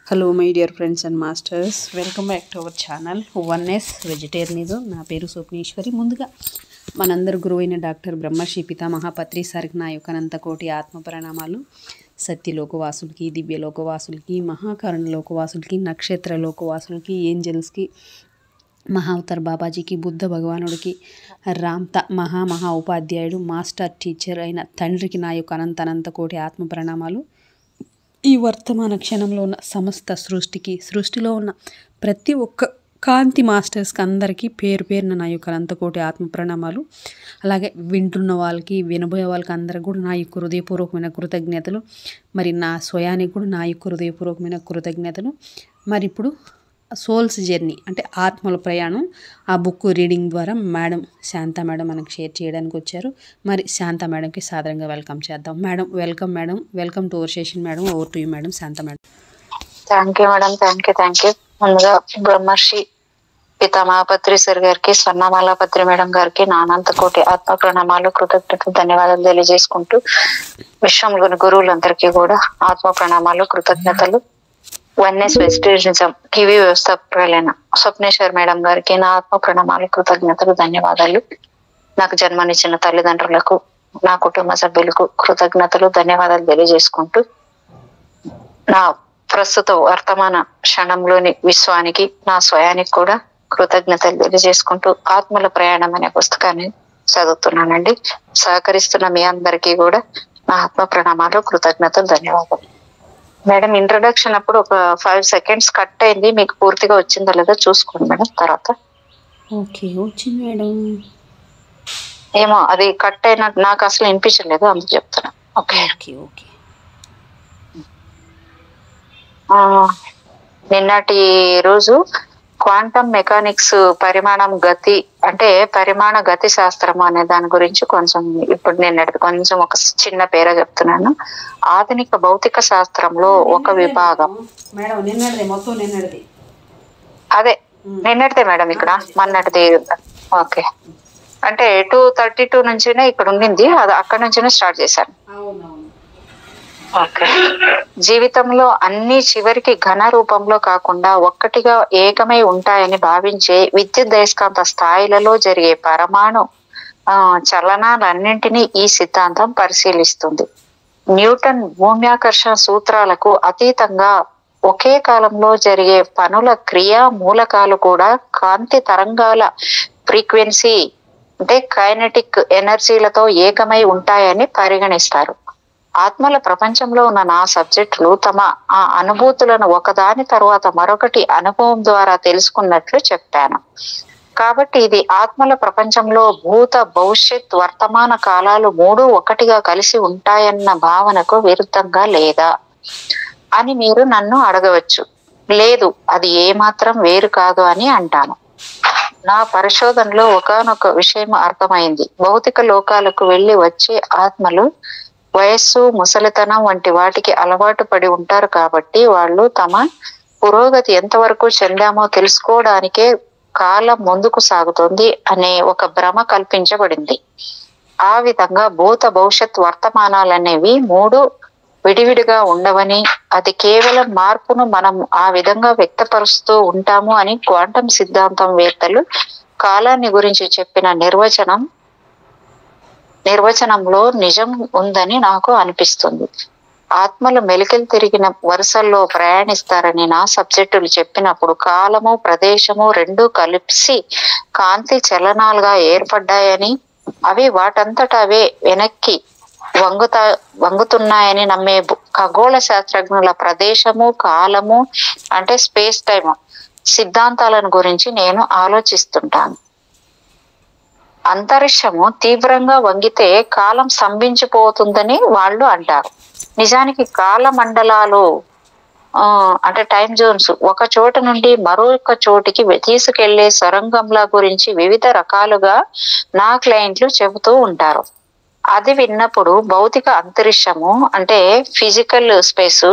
Hello my dear friends and masters, welcome back to our channel oneness vegetarianism. నా పేరు స్వప్నేశ్వరి. ముందుగా మనందరి గురువైన డాక్టర్ బ్రహ్మర్షి పితామహ పత్రి సారికి నా యొక్క అనంతకోటి ఆత్మ ప్రణామాలు. సత్యలోకవాసులకి, దివ్యలోకవాసులకి, మహాకరణ లోకవాసులకి, నక్షత్ర లోకవాసులకి, ఏంజల్స్కి, మహావతార్ బాబాజీకి, బుద్ధ భగవానుడికి, రామ్త మహా ఉపాధ్యాయుడు, మాస్టర్ టీచర్ అయిన తండ్రికి నా యొక్క అనంత కోటి ఆత్మ ప్రణామాలు. ఈ వర్తమాన క్షణంలో ఉన్న సమస్త సృష్టిలో ఉన్న ప్రతి ఒక్క కాంతి మాస్టర్స్కి అందరికీ పేరు పేరున నా యొక్క అనంతకోటి ఆత్మ ప్రణామాలు. అలాగే వింటున్న వాళ్ళకి, వినబోయే వాళ్ళకి అందరికి కూడా నా యొక్క హృదయపూర్వకమైన కృతజ్ఞతలు. మరి నా స్వయానికి కూడా నా యొక్క హృదయపూర్వకమైన కృతజ్ఞతలు. మరి ఇప్పుడు సోల్స్ జర్నీ అంటే ఆత్మల ప్రయాణం, ఆ బుక్ రీడింగ్ ద్వారా మేడం శాంత మేడం మనకు షేర్ చేయడానికి వచ్చారు. మరి శాంత మేడంకి సాదరంగా వెల్కమ్ చేద్దాం. Madam welcome. Madam welcome to our session. Madam over to you madam. Shanta madam. Thank you madam. Thank you. ముందుగా బ్రహ్మర్షి పితామహ పత్రి సార్ గారికి, స్వర్ణమాల పత్రి మేడం గారికి నా అనంత కోటి ఆత్మ ప్రణామాలు, కృతజ్ఞతలు, ధన్యవాదాలు తెలియజేసుకుంటూ విశ్వంలోని గురువులందరికీ కూడా ఆత్మ ప్రణామాలు, కృతజ్ఞతలు. వన్నెస్ వెజిటేరియనిజం టీవీ వ్యవస్థాపకులైన స్వప్నేశ్వర్ మేడం గారికి నా ఆత్మ ప్రణామాలు, కృతజ్ఞతలు, ధన్యవాదాలు. నాకు జన్మనిచ్చిన తల్లిదండ్రులకు, నా కుటుంబ సభ్యులకు కృతజ్ఞతలు, ధన్యవాదాలు తెలియజేసుకుంటూ నా ప్రస్తుత వర్తమాన క్షణంలోని విశ్వానికి, నా స్వయానికి కూడా కృతజ్ఞతలు తెలియజేసుకుంటూ ఆత్మల ప్రయాణం అనే పుస్తకాన్ని చదువుతున్నానండి. సహకరిస్తున్న మీ అందరికీ కూడా నా ఆత్మ ప్రణామాలు, కృతజ్ఞతలు, ధన్యవాదాలు. మేడం ఇంట్రొడక్షన్ అప్పుడు ఒక 5 seconds కట్ అయింది. మీకు పూర్తిగా వచ్చిందో లేదో చూసుకోండి మేడం. తర్వాత ఓకే, వచ్చింది మేడం. ఏమో అది కట్ అయిన నాకు అసలు వినిపించలేదు, అందుకు చెప్తున్నా. Okay okay okay. నిన్నటి రోజు క్వాంటమ్ మెకానిక్స్ పరిమాణ గతి శాస్త్రం అనే దాని గురించి కొంచెం ఇప్పుడు నిన్నటి కొంచెం ఒక చిన్న పేర చెప్తున్నాను. ఆధునిక భౌతిక శాస్త్రంలో ఒక విభాగం. అదే నిన్నటిదే మేడం, ఇక్కడ మొన్నటిది. ఓకే, అంటే 2:32 నుంచినే ఇక్కడ ఉండింది, అది అక్కడ నుంచినే స్టార్ట్ చేశాను. ఓకే. జీవితంలో అన్ని చివరికి ఘన రూపంలో కాకుండా ఒక్కటిగా ఏకమై ఉంటాయని భావించే విద్యుదయస్కాంత స్థాయిలలో జరిగే పరమాణు చలనాలన్నింటినీ ఈ సిద్ధాంతం పరిశీలిస్తుంది. న్యూటన్ భూమ్యాకర్షణ సూత్రాలకు అతీతంగా ఒకే కాలంలో జరిగే పనుల క్రియా మూలకాలు కూడా కాంతి తరంగాల ఫ్రీక్వెన్సీ అంటే కైనెటిక్ ఎనర్జీలతో ఏకమై ఉంటాయని పరిగణిస్తారు. ఆత్మల ప్రపంచంలో ఉన్న నా సబ్జెక్టులు తమ ఆ అనుభూతులను ఒకదాని తర్వాత మరొకటి అనుభవం ద్వారా తెలుసుకున్నట్లు చెప్పాను. కాబట్టి ఇది ఆత్మల ప్రపంచంలో భూత, భవిష్యత్, వర్తమాన కాలాలు మూడు ఒకటిగా కలిసి ఉంటాయన్న భావనకు విరుద్ధంగా లేదా అని మీరు నన్ను అడగవచ్చు. లేదు, అది ఏమాత్రం వేరు కాదు అని అంటాను. నా పరిశోధనలో ఒకానొక విషయం అర్థమైంది. భౌతిక లోకాలకు వెళ్ళి వచ్చే ఆత్మలు వయస్సు, ముసలితనం వంటి వాటికి అలవాటు పడి ఉంటారు. కాబట్టి వాళ్ళు తమ పురోగతి ఎంతవరకు చెందామో తెలుసుకోవడానికే కాలం ముందుకు సాగుతుంది అనే ఒక భ్రమ కల్పించబడింది. ఆ విధంగా భూత, భవిష్యత్, వర్తమానాలనేవి మూడు విడివిడిగా ఉండవని, అది కేవలం మార్పును మనం ఆ విధంగా వ్యక్తపరుస్తూ ఉంటాము అని క్వాంటం సిద్ధాంతం వేత్తలు కాలాన్ని గురించి చెప్పిన నిర్వచనంలో నిజం ఉందని నాకు అనిపిస్తుంది. ఆత్మలు మెలికలు తిరిగిన వరుసల్లో ప్రయాణిస్తారని నా సబ్జెక్టులు చెప్పినప్పుడు కాలము, ప్రదేశము రెండూ కలిసి కాంతి చలనాలుగా ఏర్పడ్డాయని, అవి వాటంతట అవే వెనక్కి వంగుతున్నాయని నమ్మే ఖగోళ శాస్త్రజ్ఞుల ప్రదేశము, కాలము అంటే స్పేస్ టైమ్ సిద్ధాంతాలను గురించి నేను ఆలోచిస్తుంటాను. అంతరిక్షము తీవ్రంగా వంగితే కాలం స్తంభించిపోతుందని వాళ్ళు అంటారు. నిజానికి కాల మండలాలు అంటే టైం జోన్స్ ఒక చోట నుండి మరొక చోటికి తీసుకెళ్లే సొరంగంల గురించి వివిధ రకాలుగా నా క్లయింట్లు చెబుతూ ఉంటారు. అది విన్నప్పుడు భౌతిక అంతరిక్షము అంటే ఫిజికల్ స్పేస్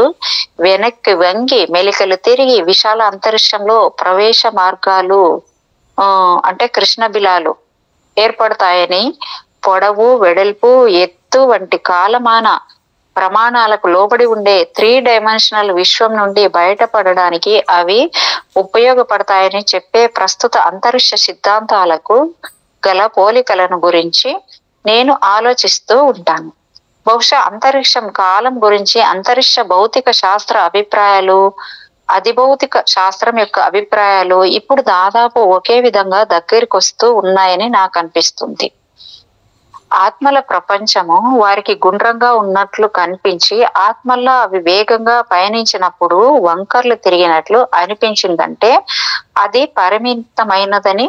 వెనక్కి వంగి మెలికలు తిరిగి విశాల అంతరిక్షంలో ప్రవేశ మార్గాలు అంటే కృష్ణ బిలాలు ఏర్పడతాయని, పొడవు, వెడల్పు, ఎత్తు వంటి కాలమాన ప్రమాణాలకు లోబడి ఉండే 3 డైమెన్షనల్ విశ్వం నుండి బయటపడడానికి అవి ఉపయోగపడతాయని చెప్పే ప్రస్తుత అంతరిక్ష సిద్ధాంతాలకు గల పోలికలను గురించి నేను ఆలోచిస్తూ ఉంటాను. బహుశా అంతరిక్షం కాలం గురించి అంతరిక్ష భౌతిక శాస్త్ర అభిప్రాయాలు, అధిభౌతిక శాస్త్రం యొక్క అభిప్రాయాలు ఇప్పుడు దాదాపు ఒకే విధంగా దగ్గరికి వస్తూ ఉన్నాయని నాకు అనిపిస్తుంది. ఆత్మల ప్రపంచము వారికి గుండ్రంగా ఉన్నట్లు కనిపించి ఆత్మల్లో అవి వేగంగా పయనించినప్పుడు వంకర్లు తిరిగినట్లు అనిపించిందంటే అది పరిమితమైనదని,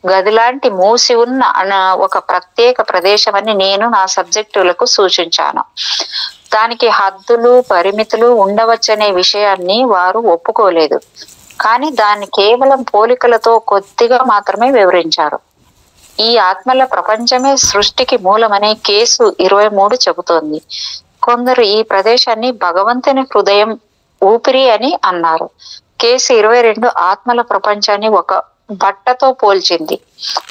గదిలాంటి మూసి ఉన్న ఒక ప్రత్యేక ప్రదేశం అని నేను నా సబ్జెక్టులకు సూచించాను. దానికి హద్దులు పరిమితులు ఉండవచ్చనే విషయాన్ని వారు ఒప్పుకోలేదు, కానీ దాన్ని కేవలం పోలికలతో కొద్దిగా మాత్రమే వివరించారు. ఈ ఆత్మల ప్రపంచమే సృష్టికి మూలమని కేసు 23 చెబుతోంది. కొందరు ఈ ప్రదేశాన్ని భగవంతుని హృదయం, ఊపిరి అని అన్నారు. కేసు 22 ఆత్మల ప్రపంచాన్ని ఒక బట్టతో పోల్చింది.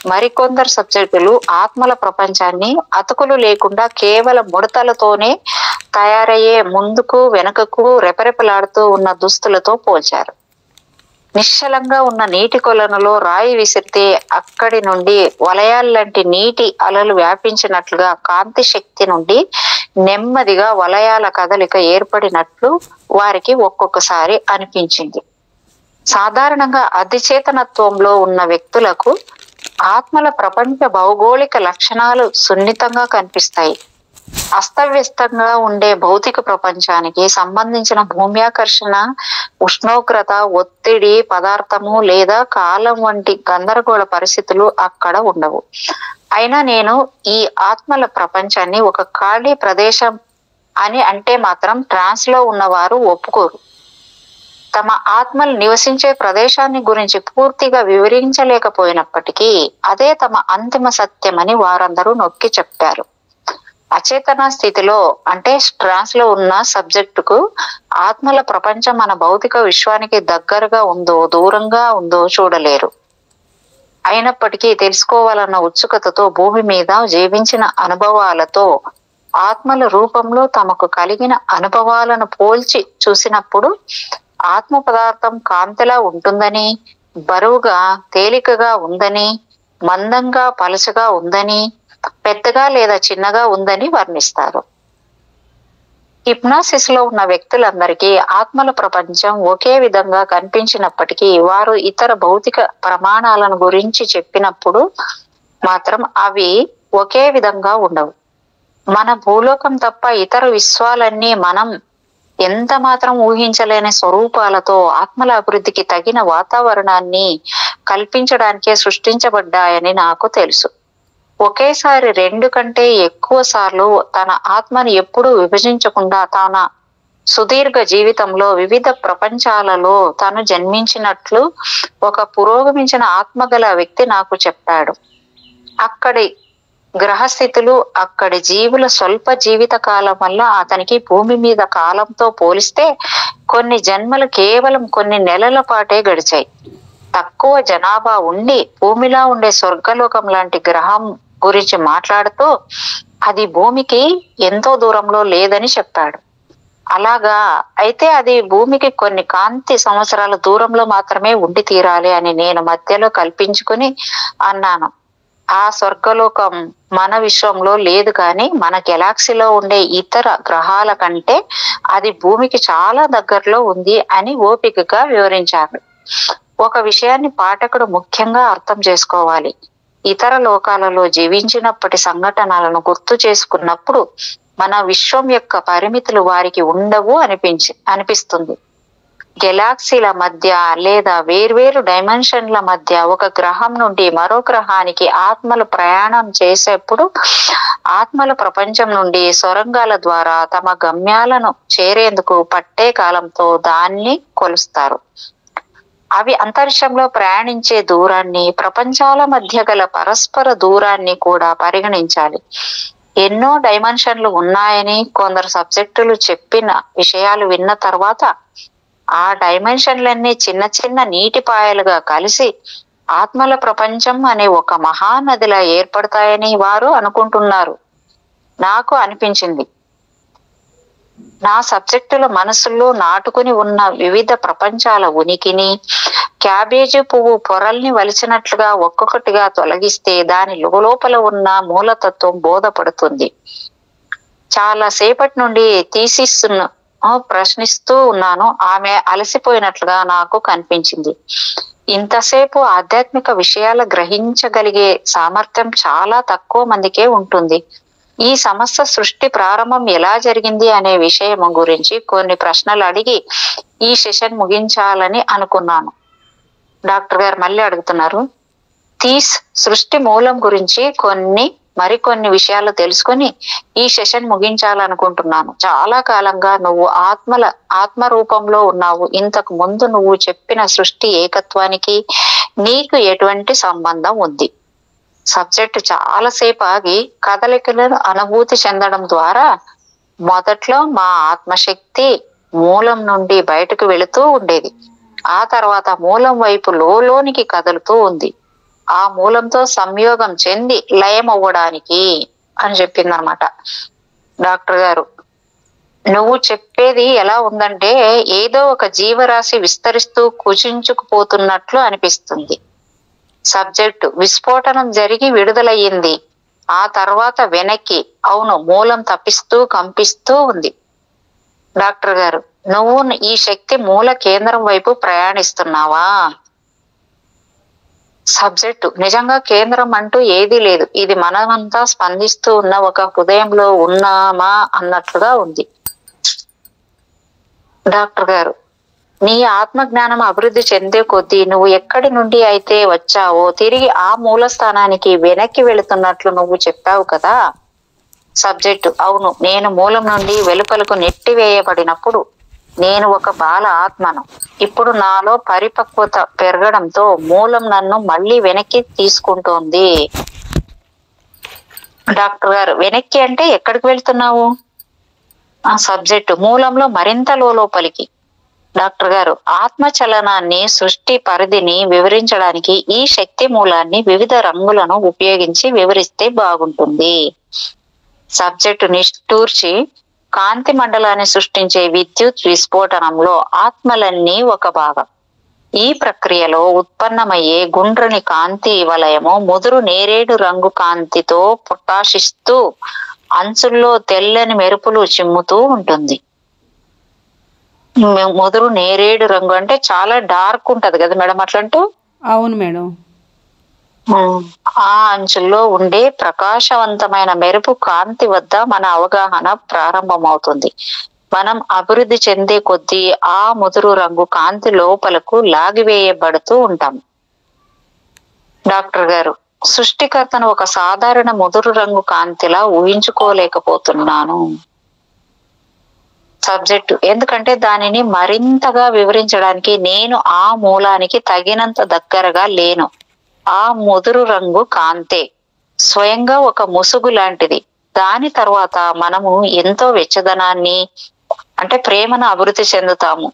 మరికొందరు సబ్జెక్టులు ఆత్మల ప్రపంచాన్ని అతుకులు లేకుండా కేవలం ముడతలతోనే తయారయ్యే ముందుకు వెనుకకు రెపరెపలాడుతూ ఉన్న దుస్తులతో పోల్చారు. నిశ్చలంగా ఉన్న నీటి కొలనులో రాయి విసిరితే అక్కడి నుండి వలయాల్లాంటి నీటి అలలు వ్యాపించినట్లుగా కాంతి శక్తి నుండి నెమ్మదిగా వలయాల కదలిక ఏర్పడినట్లు వారికి ఒక్కొక్కసారి అనిపించింది. సాధారణంగా అధిచేతనత్వంలో ఉన్న వ్యక్తులకు ఆత్మల ప్రపంచ భౌగోళిక లక్షణాలు సున్నితంగా కనిపిస్తాయి. అస్తవ్యస్తంగా ఉండే భౌతిక ప్రపంచానికి సంబంధించిన భూమ్యాకర్షణ, ఉష్ణోగ్రత, ఒత్తిడి, పదార్థము లేదా కాలం వంటి గందరగోళ పరిస్థితులు అక్కడ ఉండవు. అయినా నేను ఈ ఆత్మల ప్రపంచాన్ని ఒక ఖాళీ ప్రదేశం అని అంటే మాత్రం ట్రాన్స్ లో ఉన్నవారు ఒప్పుకోరు. తమ ఆత్మలు నివసించే ప్రదేశాన్ని గురించి పూర్తిగా వివరించలేకపోయినప్పటికీ అదే తమ అంతిమ సత్యమని వారందరూ నొక్కి చెప్పారు. అచేతన స్థితిలో అంటే ట్రాన్స్ లో ఉన్న సబ్జెక్టుకు ఆత్మల ప్రపంచం మన భౌతిక విశ్వానికి దగ్గరగా ఉందో దూరంగా ఉందో చూడలేరు. అయినప్పటికీ తెలుసుకోవాలన్న ఉత్సుకతతో భూమి మీద జీవించిన అనుభవాలతో ఆత్మల రూపంలో తమకు కలిగిన అనుభవాలను పోల్చి చూసినప్పుడు ఆత్మ పదార్థం కాంతిలా ఉంటుందని, బరువుగా తేలికగా ఉందని, మందంగా పలుచగా ఉందని, పెద్దగా లేదా చిన్నగా ఉందని వర్ణిస్తారు. హిప్నాసిస్ లో ఉన్న వ్యక్తులందరికీ ఆత్మల ప్రపంచం ఒకే విధంగా కనిపించినప్పటికీ వారు ఇతర భౌతిక ప్రమాణాలను గురించి చెప్పినప్పుడు మాత్రం అవి ఒకే విధంగా ఉండవు. మన భూలోకం తప్ప ఇతర విశ్వాలన్నీ మనం ఎంత మాత్రం ఊహించలేని స్వరూపాలతో ఆత్మల అభివృద్ధికి తగిన వాతావరణాన్ని కల్పించడానికే సృష్టించబడ్డాయని నాకు తెలుసు. ఒకేసారి 2 కంటే ఎక్కువ సార్లు తన ఆత్మని ఎప్పుడూ విభజించకుండా తన సుదీర్ఘ జీవితంలో వివిధ ప్రపంచాలలో తను జన్మించినట్లు ఒక పురోగమించిన ఆత్మగల వ్యక్తి నాకు చెప్పాడు. అక్కడి గ్రహస్థితులు, అక్కడి జీవుల స్వల్ప జీవిత కాలం వల్ల అతనికి భూమి మీద కాలంతో పోలిస్తే కొన్ని జన్మలు కేవలం కొన్ని నెలల పాటే గడిచాయి. తక్కువ జనాభా ఉండి భూమిలా ఉండే స్వర్గలోకం లాంటి గ్రహం గురించి మాట్లాడుతూ అది భూమికి ఎంతో దూరంలో లేదని చెప్పాడు. అలాగా అయితే అది భూమికి కొన్ని కాంతి సంవత్సరాల దూరంలో మాత్రమే ఉండి తీరాలి అని నేను మధ్యలో కల్పించుకుని అన్నాను. ఆ స్వర్గలోకం మన విశ్వంలో లేదు, కానీ మన గెలాక్సీలో ఉండే ఇతర గ్రహాల కంటే అది భూమికి చాలా దగ్గరలో ఉంది అని ఓపికగా వివరించాడు. ఒక విషయాన్ని పాఠకుడు ముఖ్యంగా అర్థం చేసుకోవాలి. ఇతర లోకాలలో జీవించినప్పటి సంఘటనలను గుర్తు చేసుకున్నప్పుడు మన విశ్వం యొక్క పరిమితులు వారికి ఉండవు అనిపిస్తుంది. గెలాక్సీల మధ్య లేదా వేర్వేరు డైమెన్షన్ల మధ్య ఒక గ్రహం నుండి మరో గ్రహానికి ఆత్మలు ప్రయాణం చేసేప్పుడు ఆత్మల ప్రపంచం నుండి సొరంగాల ద్వారా తమ గమ్యాలను చేరేందుకు పట్టే కాలంతో దాన్ని కొలుస్తారు. అవి అంతరిక్షంలో ప్రయాణించే దూరాన్ని, ప్రపంచాల మధ్య గల పరస్పర దూరాన్ని కూడా పరిగణించాలి. ఎన్నో డైమెన్షన్లు ఉన్నాయని కొందరు సబ్జెక్టులు చెప్పిన విషయాలు విన్న తర్వాత ఆ డైమెన్షన్లన్నీ చిన్న చిన్న నీటిపాయలుగా కలిసి ఆత్మల ప్రపంచం అనే ఒక మహానదిలా ఏర్పడతాయని వారు అనుకుంటున్నారు. నాకు అనిపించింది. నా సబ్జెక్టుల మనసులో నాటుకుని ఉన్న వివిధ ప్రపంచాల ఉనికిని క్యాబేజీ పువ్వు పొరల్ని వలిచినట్లుగా ఒక్కొక్కటిగా తొలగిస్తే దాని లోపల ఉన్న మూలతత్వం బోధపడుతుంది. చాలా సేపటి నుండి థీసిస్ను ప్రశ్నిస్తూ ఉన్నాను. ఆమె అలసిపోయినట్లుగా నాకు కనిపించింది. ఇంతసేపు ఆధ్యాత్మిక విషయాలు గ్రహించగలిగే సామర్థ్యం చాలా తక్కువ మందికే ఉంటుంది. ఈ సమస్య సృష్టి ప్రారంభం ఎలా జరిగింది అనే విషయం గురించి కొన్ని ప్రశ్నలు అడిగి ఈ సెషన్ ముగించాలని అనుకున్నాను. డాక్టర్ గారు మళ్ళీ అడుగుతున్నారు. సృష్టి మూలం గురించి మరికొన్ని విషయాలు తెలుసుకొని ఈ సెషన్ ముగించాలనుకుంటున్నాను. చాలా కాలంగా నువ్వు ఆత్మ రూపంలో ఉన్నావు. ఇంతకు ముందు నువ్వు చెప్పిన సృష్టి ఏకత్వానికి నీకు ఎటువంటి సంబంధం ఉంది? సబ్జెక్ట్ చాలాసేపు ఆగి కదలికలను అనుభూతి చెందడం ద్వారా మొదట్లో మా ఆత్మశక్తి మూలం నుండి బయటకు వెళుతూ ఉండేది. ఆ తర్వాత మూలం వైపు లోనికి కదులుతూ ఉంది. ఆ మూలంతో సంయోగం చెంది లయం అవ్వడానికి అని చెప్పిందనమాట. డాక్టర్ గారు, నువ్వు చెప్పేది ఎలా ఉందంటే ఏదో ఒక జీవరాశి విస్తరిస్తూ కుచించుకుపోతున్నట్లు అనిపిస్తుంది. సబ్జెక్టు విస్ఫోటనం జరిగి విడుదలయ్యింది. ఆ తర్వాత వెనక్కి అవును మూలం తప్పిస్తూ కంపిస్తూ ఉంది. డాక్టర్ గారు, నువ్వు ఈ శక్తి మూల కేంద్రం వైపు ప్రయాణిస్తున్నావా? సబ్జెక్టు నిజంగా కేంద్రం అంటూ ఏదీ లేదు. ఇది మనమంతా స్పందిస్తూ ఉన్న ఒక హృదయంలో ఉన్నామా అన్నట్లుగా ఉంది. డాక్టర్ గారు, నీ ఆత్మజ్ఞానం అభివృద్ధి చెందే కొద్దీ నువ్వు ఎక్కడి నుండి అయితే వచ్చావో తిరిగి ఆ మూల స్థానానికి వెనక్కి వెళుతున్నట్లు నువ్వు చెప్పావు కదా. సబ్జెక్టు అవును, నేను మూలం నుండి వెలుపలకు నెట్టివేయబడినప్పుడు నేను ఒక బాల ఆత్మను. ఇప్పుడు నాలో పరిపక్వత పెరగడంతో మూలం నన్ను మళ్ళీ వెనక్కి తీసుకుంటోంది. డాక్టర్ గారు, వెనక్కి అంటే ఎక్కడికి వెళ్తున్నావు? ఆ సబ్జెక్టు మూలంలో మరింత లోపలికి. డాక్టర్ గారు, ఆత్మ చలనాన్ని సృష్టి పరిధిని వివరించడానికి ఈ శక్తి మూలాన్ని వివిధ రంగులను ఉపయోగించి వివరిస్తే బాగుంటుంది. సబ్జెక్టు నిష్ఠూర్చి కాంతి మండలాన్ని సృష్టించే విద్యుత్ విస్ఫోటనంలో ఆత్మలన్నీ ఒక భాగం. ఈ ప్రక్రియలో ఉత్పన్నమయ్యే గుండ్రని కాంతి వలయము ముదురు నేరేడు రంగు కాంతితో ప్రకాశిస్తూ అంచుల్లో తెల్లని మెరుపులు చిమ్ముతూ ఉంటుంది. ముదురు నేరేడు రంగు అంటే చాలా డార్క్ ఉంటది కదా మేడం అట్లంటూ? అవును మేడం. ఆ అంచుల్లో ఉండే ప్రకాశవంతమైన మెరుపు కాంతి వద్ద మన అవగాహన ప్రారంభమవుతుంది. మనం అభివృద్ధి చెందే కొద్దీ ఆ ముదురు రంగు కాంతి లోపలకు లాగివేయబడుతూ ఉంటాం. డాక్టర్ గారు, సృష్టికర్తను ఒక సాధారణ ముదురు రంగు కాంతిలా ఊహించుకోలేకపోతున్నాను. సబ్జెక్టు ఎందుకంటే దానిని మరింతగా వివరించడానికి నేను ఆ మూలానికి తగినంత దగ్గరగా లేను. ఆ ముదురు రంగు కాంతే స్వయంగా ఒక ముసుగు లాంటిది. దాని తర్వాత మనము ఎంతో వెచ్చదనాన్ని అంటే ప్రేమను అభివృద్ధి చెందుతాము.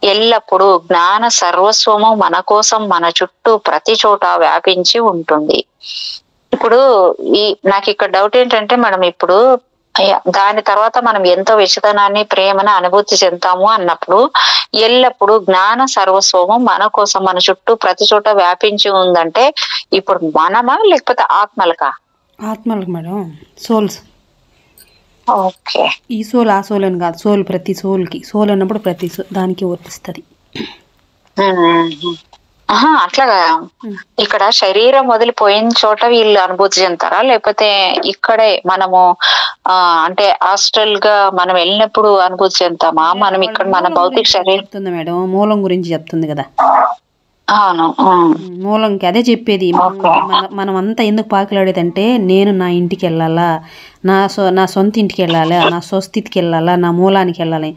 ఎల్లప్పుడూ జ్ఞాన సర్వస్వము మన కోసం మన చుట్టూ ప్రతి చోట వ్యాపించి ఉంటుంది. ఇప్పుడు నాకు ఇక్కడ డౌట్ ఏంటంటే మేడం, ఇప్పుడు దాని తర్వాత మనం ఎంతో వెచ్చదనాన్ని ప్రేమను అనుభూతి చెందుతాము అన్నప్పుడు ఎల్లప్పుడూ జ్ఞాన సర్వస్వము మన కోసం మన చుట్టూ ప్రతి చోట వ్యాపించి ఉందంటే ఇప్పుడు మనమా లేకపోతే ఆత్మలకా? ఆత్మలకు మేడం, సోల్స్. ఓకే, ఈ సోల్ ఆ సోల్ అని కాదు, సోల్ ప్రతి సోల్కి. సోల్ అన్నప్పుడు ప్రతి దానికి వర్తిస్తుంది. అట్లాగా. ఇక్కడ శరీరం వదిలిపోయిన చోట వీళ్ళు అనుభూతి చెందుతారా లేకపోతే ఇక్కడే మనము అంటే హాస్టల్ గా మనం వెళ్ళినప్పుడు అనుభూతి చెందుతామా? మనం ఇక్కడ మన భౌతిక శరీరం చెప్తుంది మేడం, మూలం గురించి చెప్తుంది కదా. అవును, మూలంకి అదే చెప్పేది. మనం అంతా ఎందుకు పాకులాడేదంటే నేను నా ఇంటికి వెళ్ళాలా, నా సొంత ఇంటికి వెళ్ళాలా, నా స్వస్థితికి వెళ్ళాలా, నా మూలానికి వెళ్ళాలి.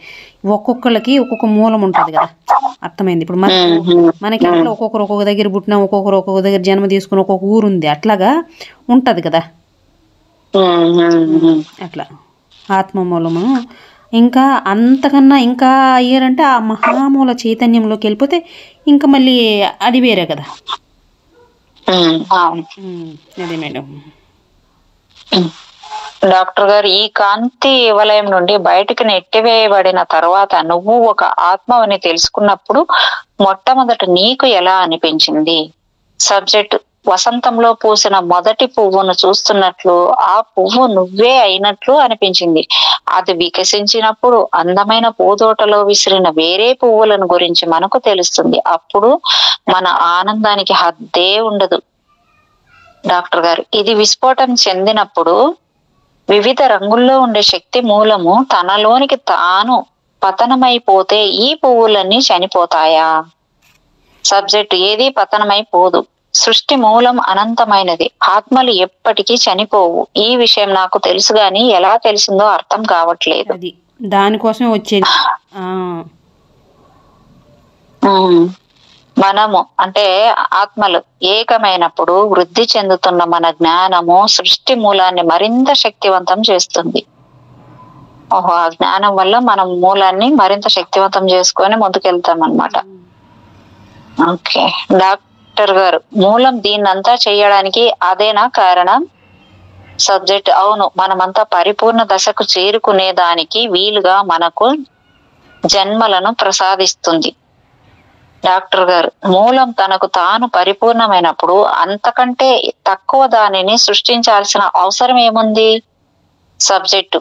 ఒక్కొక్కరికి ఒక్కొక్క మూలం ఉంటుంది కదా, అర్థమైంది. ఇప్పుడు మనకి అట్లా ఒక్కొక్కరు ఒక్కొక్క దగ్గర పుట్టినా, ఒక్కొక్కరు ఒక్కొక్క దగ్గర జన్మ తీసుకుని ఒక్కొక్క ఊరు ఉంది, అట్లాగా ఉంటది కదా. అట్లా ఆత్మ మూలము. ఇంకా అంతకన్నా ఇంకా అయ్యారంటే ఆ మహామూల చైతన్యంలోకి వెళ్ళిపోతే ఇంకా మళ్ళీ అది వేరే కదా. అదే మేడం. డాక్టర్ గారు, ఈ కాంతి వలయం నుండి బయటికి నెట్టివేయబడిన తర్వాత నువ్వు ఒక ఆత్మవని తెలుసుకున్నప్పుడు మొట్టమొదట నీకు ఎలా అనిపించింది? సబ్జెక్ట్: వసంతంలో పూసిన మొదటి పువ్వును చూస్తున్నట్లు ఆ పువ్వు నువ్వే అయినట్లు అనిపించింది. అది వికసించినప్పుడు అందమైన పూదోటలో విసిరిన వేరే పువ్వులను గురించి మనకు తెలుస్తుంది. అప్పుడు మన ఆనందానికి హద్దే ఉండదు. డాక్టర్ గారు, ఇది విస్ఫోటం చెందినప్పుడు వివిధ రంగుల్లో ఉండే శక్తి మూలము తనలోనికి తాను పతనమైపోతే ఈ పువ్వులన్నీ చనిపోతాయా? సబ్జెక్ట్: ఏది పతనమైపోదు. సృష్టి మూలం అనంతమైనది. ఆత్మలు ఎప్పటికీ చనిపోవు. ఈ విషయం నాకు తెలుసు గాని ఎలా తెలిసిందో అర్థం కావట్లేదు. అది దానికోసమే వచ్చేది. మనము అంటే ఆత్మలు ఏకమైనప్పుడు వృద్ధి చెందుతున్న మన జ్ఞానము సృష్టి మూలాన్ని మరింత శక్తివంతం చేస్తుంది. ఓహో, ఆ జ్ఞానం వల్ల మనం మూలాన్ని మరింత శక్తివంతం చేసుకొని ముందుకెళ్తాం అన్నమాట. ఓకే డాక్టర్ గారు, మూలం దీన్నంతా చేయడానికి అదేనా కారణం? సబ్జెక్ట్: అవును, మనమంతా పరిపూర్ణ దశకు చేరుకునే దానికి వీలుగా మనకు జన్మలను ప్రసాదిస్తుంది. డాక్టర్ గారు, మూలం తనకు తాను పరిపూర్ణమైనప్పుడు అంతకంటే తక్కువ దానిని సృష్టించాల్సిన అవసరం ఏముంది? సబ్జెక్టు: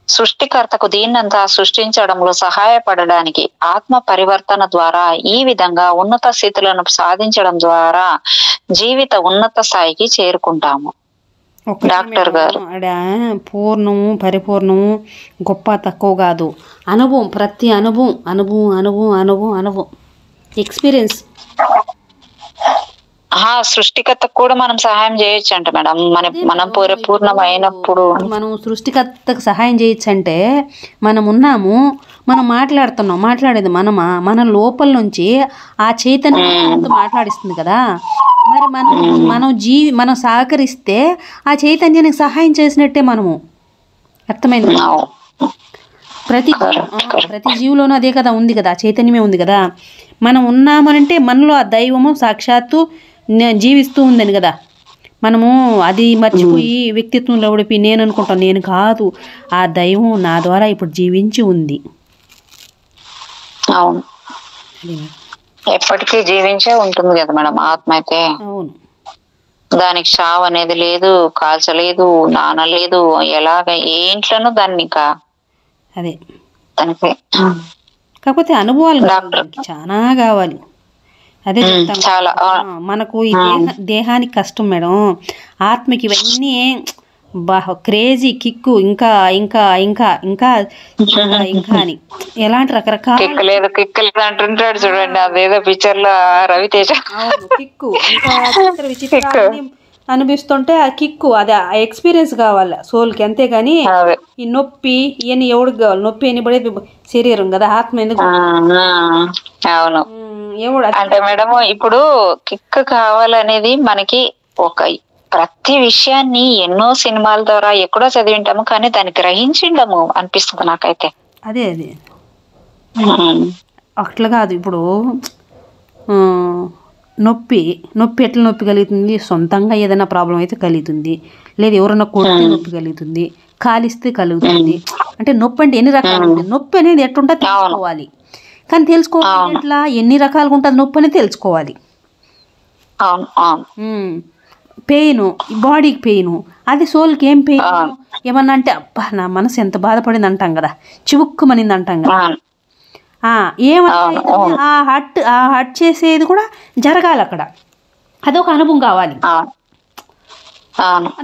సృష్టికర్తకు దీన్నంతా సృష్టించడంలో సహాయపడడానికి ఆత్మ పరివర్తన ద్వారా ఈ విధంగా ఉన్నత స్థితులను సాధించడం ద్వారా జీవిత ఉన్నత స్థాయికి చేరుకుంటాము. డాక్టర్ గారు, పూర్ణము పరిపూర్ణము గొప్ప తక్కువ కాదు. అనుభవం, ప్రతి అనుభవం అనుభవం అనుభవం అనుభవం అనుభవం ఎక్స్పీరియన్స్. సృష్టికర్తకు కూడా మనం సహాయం చేయొచ్చు అంట మేడం. మనం పరిపూర్ణమైనప్పుడు మనం సృష్టికర్తకు సహాయం చేయొచ్చు అంటే మనం ఉన్నాము, మనం మాట్లాడేది మన లోపల నుంచి ఆ చైతన్యం మాట్లాడిస్తుంది కదా. మరి మనం సహకరిస్తే ఆ చైతన్యానికి సహాయం చేసినట్టే మనము. అర్థమైంది? ప్రతి జీవులోనూ అదే కదా ఉంది కదా, చైతన్యమే ఉంది కదా. మనం ఉన్నామనంటే మనలో ఆ దైవము సాక్షాత్తు జీవిస్తూ ఉందని కదా. మనము అది మర్చిపోయి వ్యక్తిత్వంలో ఉడిపి నేను అనుకుంటాను, నేను కాదు, ఆ దైవం నా ద్వారా ఇప్పుడు జీవించి ఉంది. అవును, ఎప్పటికీ జీవించే ఉంటుంది కదా మేడం ఆత్మ అయితే. అవును, దానికి చావు అనేది లేదు, కాల్చలేదు, నానలేదు, ఎలాగ ఏ ఇంట్లోనూ దాన్ని ఇంకా అదే దానికి. కాకపోతే అనుభవాలు చాలా కావాలి. అదే చెప్తాను, చాలా మనకు ఈ దేహానికి కష్టం మేడం, ఆత్మకి ఇవన్నీ క్రేజీ కిక్కు, ఇంకా ఇంకా ఇంకా ఇంకా ఇంకా అని ఎలాంటి రకరకాల కిక్కులేదు అంటుంటాడు చూడండి, అదేదో పిక్చర్ లో రవితేజ. కిక్కు ఇంకా చిత్ర విచిత్రాన్ని అనిపిస్తుంటే ఆ కిక్కు, అది ఆ ఎక్స్పీరియన్స్ కావాలి సోల్కి, అంతేగాని ఈ నొప్పి ఇవన్నీ ఎవడికి కావాలి? నొప్పి అని పడేది శరీరం కదా, ఆత్మ ఎందుకు? అవును, అంటే మేడం ఇప్పుడు కిక్ కావాలనేది మనకి ఒక ప్రతి విషయాన్ని ఎన్నో సినిమాల ద్వారా ఎక్కడో చదివింటాము, కానీ దాన్ని గ్రహించిండము అనిపిస్తుంది నాకైతే. అదే అట్లా కాదు. ఇప్పుడు నొప్పి ఎట్లా నొప్పి కలుగుతుంది? సొంతంగా ఏదైనా ప్రాబ్లం అయితే కలుగుతుంది, లేదా ఎవరైనా కొడితే నొప్పి కలుగుతుంది, కాలిస్తే కలుగుతుంది. అంటే నొప్పి అంటే ఎన్ని రకాలు ఉంటుంది? నొప్పి అనేది ఎట్లుంటా తెలుసుకోవాలి, కానీ తెలుసుకోవాలి ఎట్లా? ఎన్ని రకాలుగా ఉంటుంది నొప్పి అనేది తెలుసుకోవాలి. పెయిన్, బాడీకి పెయిన్, అది సోల్కి ఏం పెయిన్? ఏమన్నా అంటే అబ్బా నా మనసు ఎంత బాధపడింది అంటాం కదా, చివుక్కుమనింది అంటాం కదా. ఏమంటే ఆ హట్ చేసేది కూడా జరగాలి అక్కడ, అదొక అనుభవం కావాలి.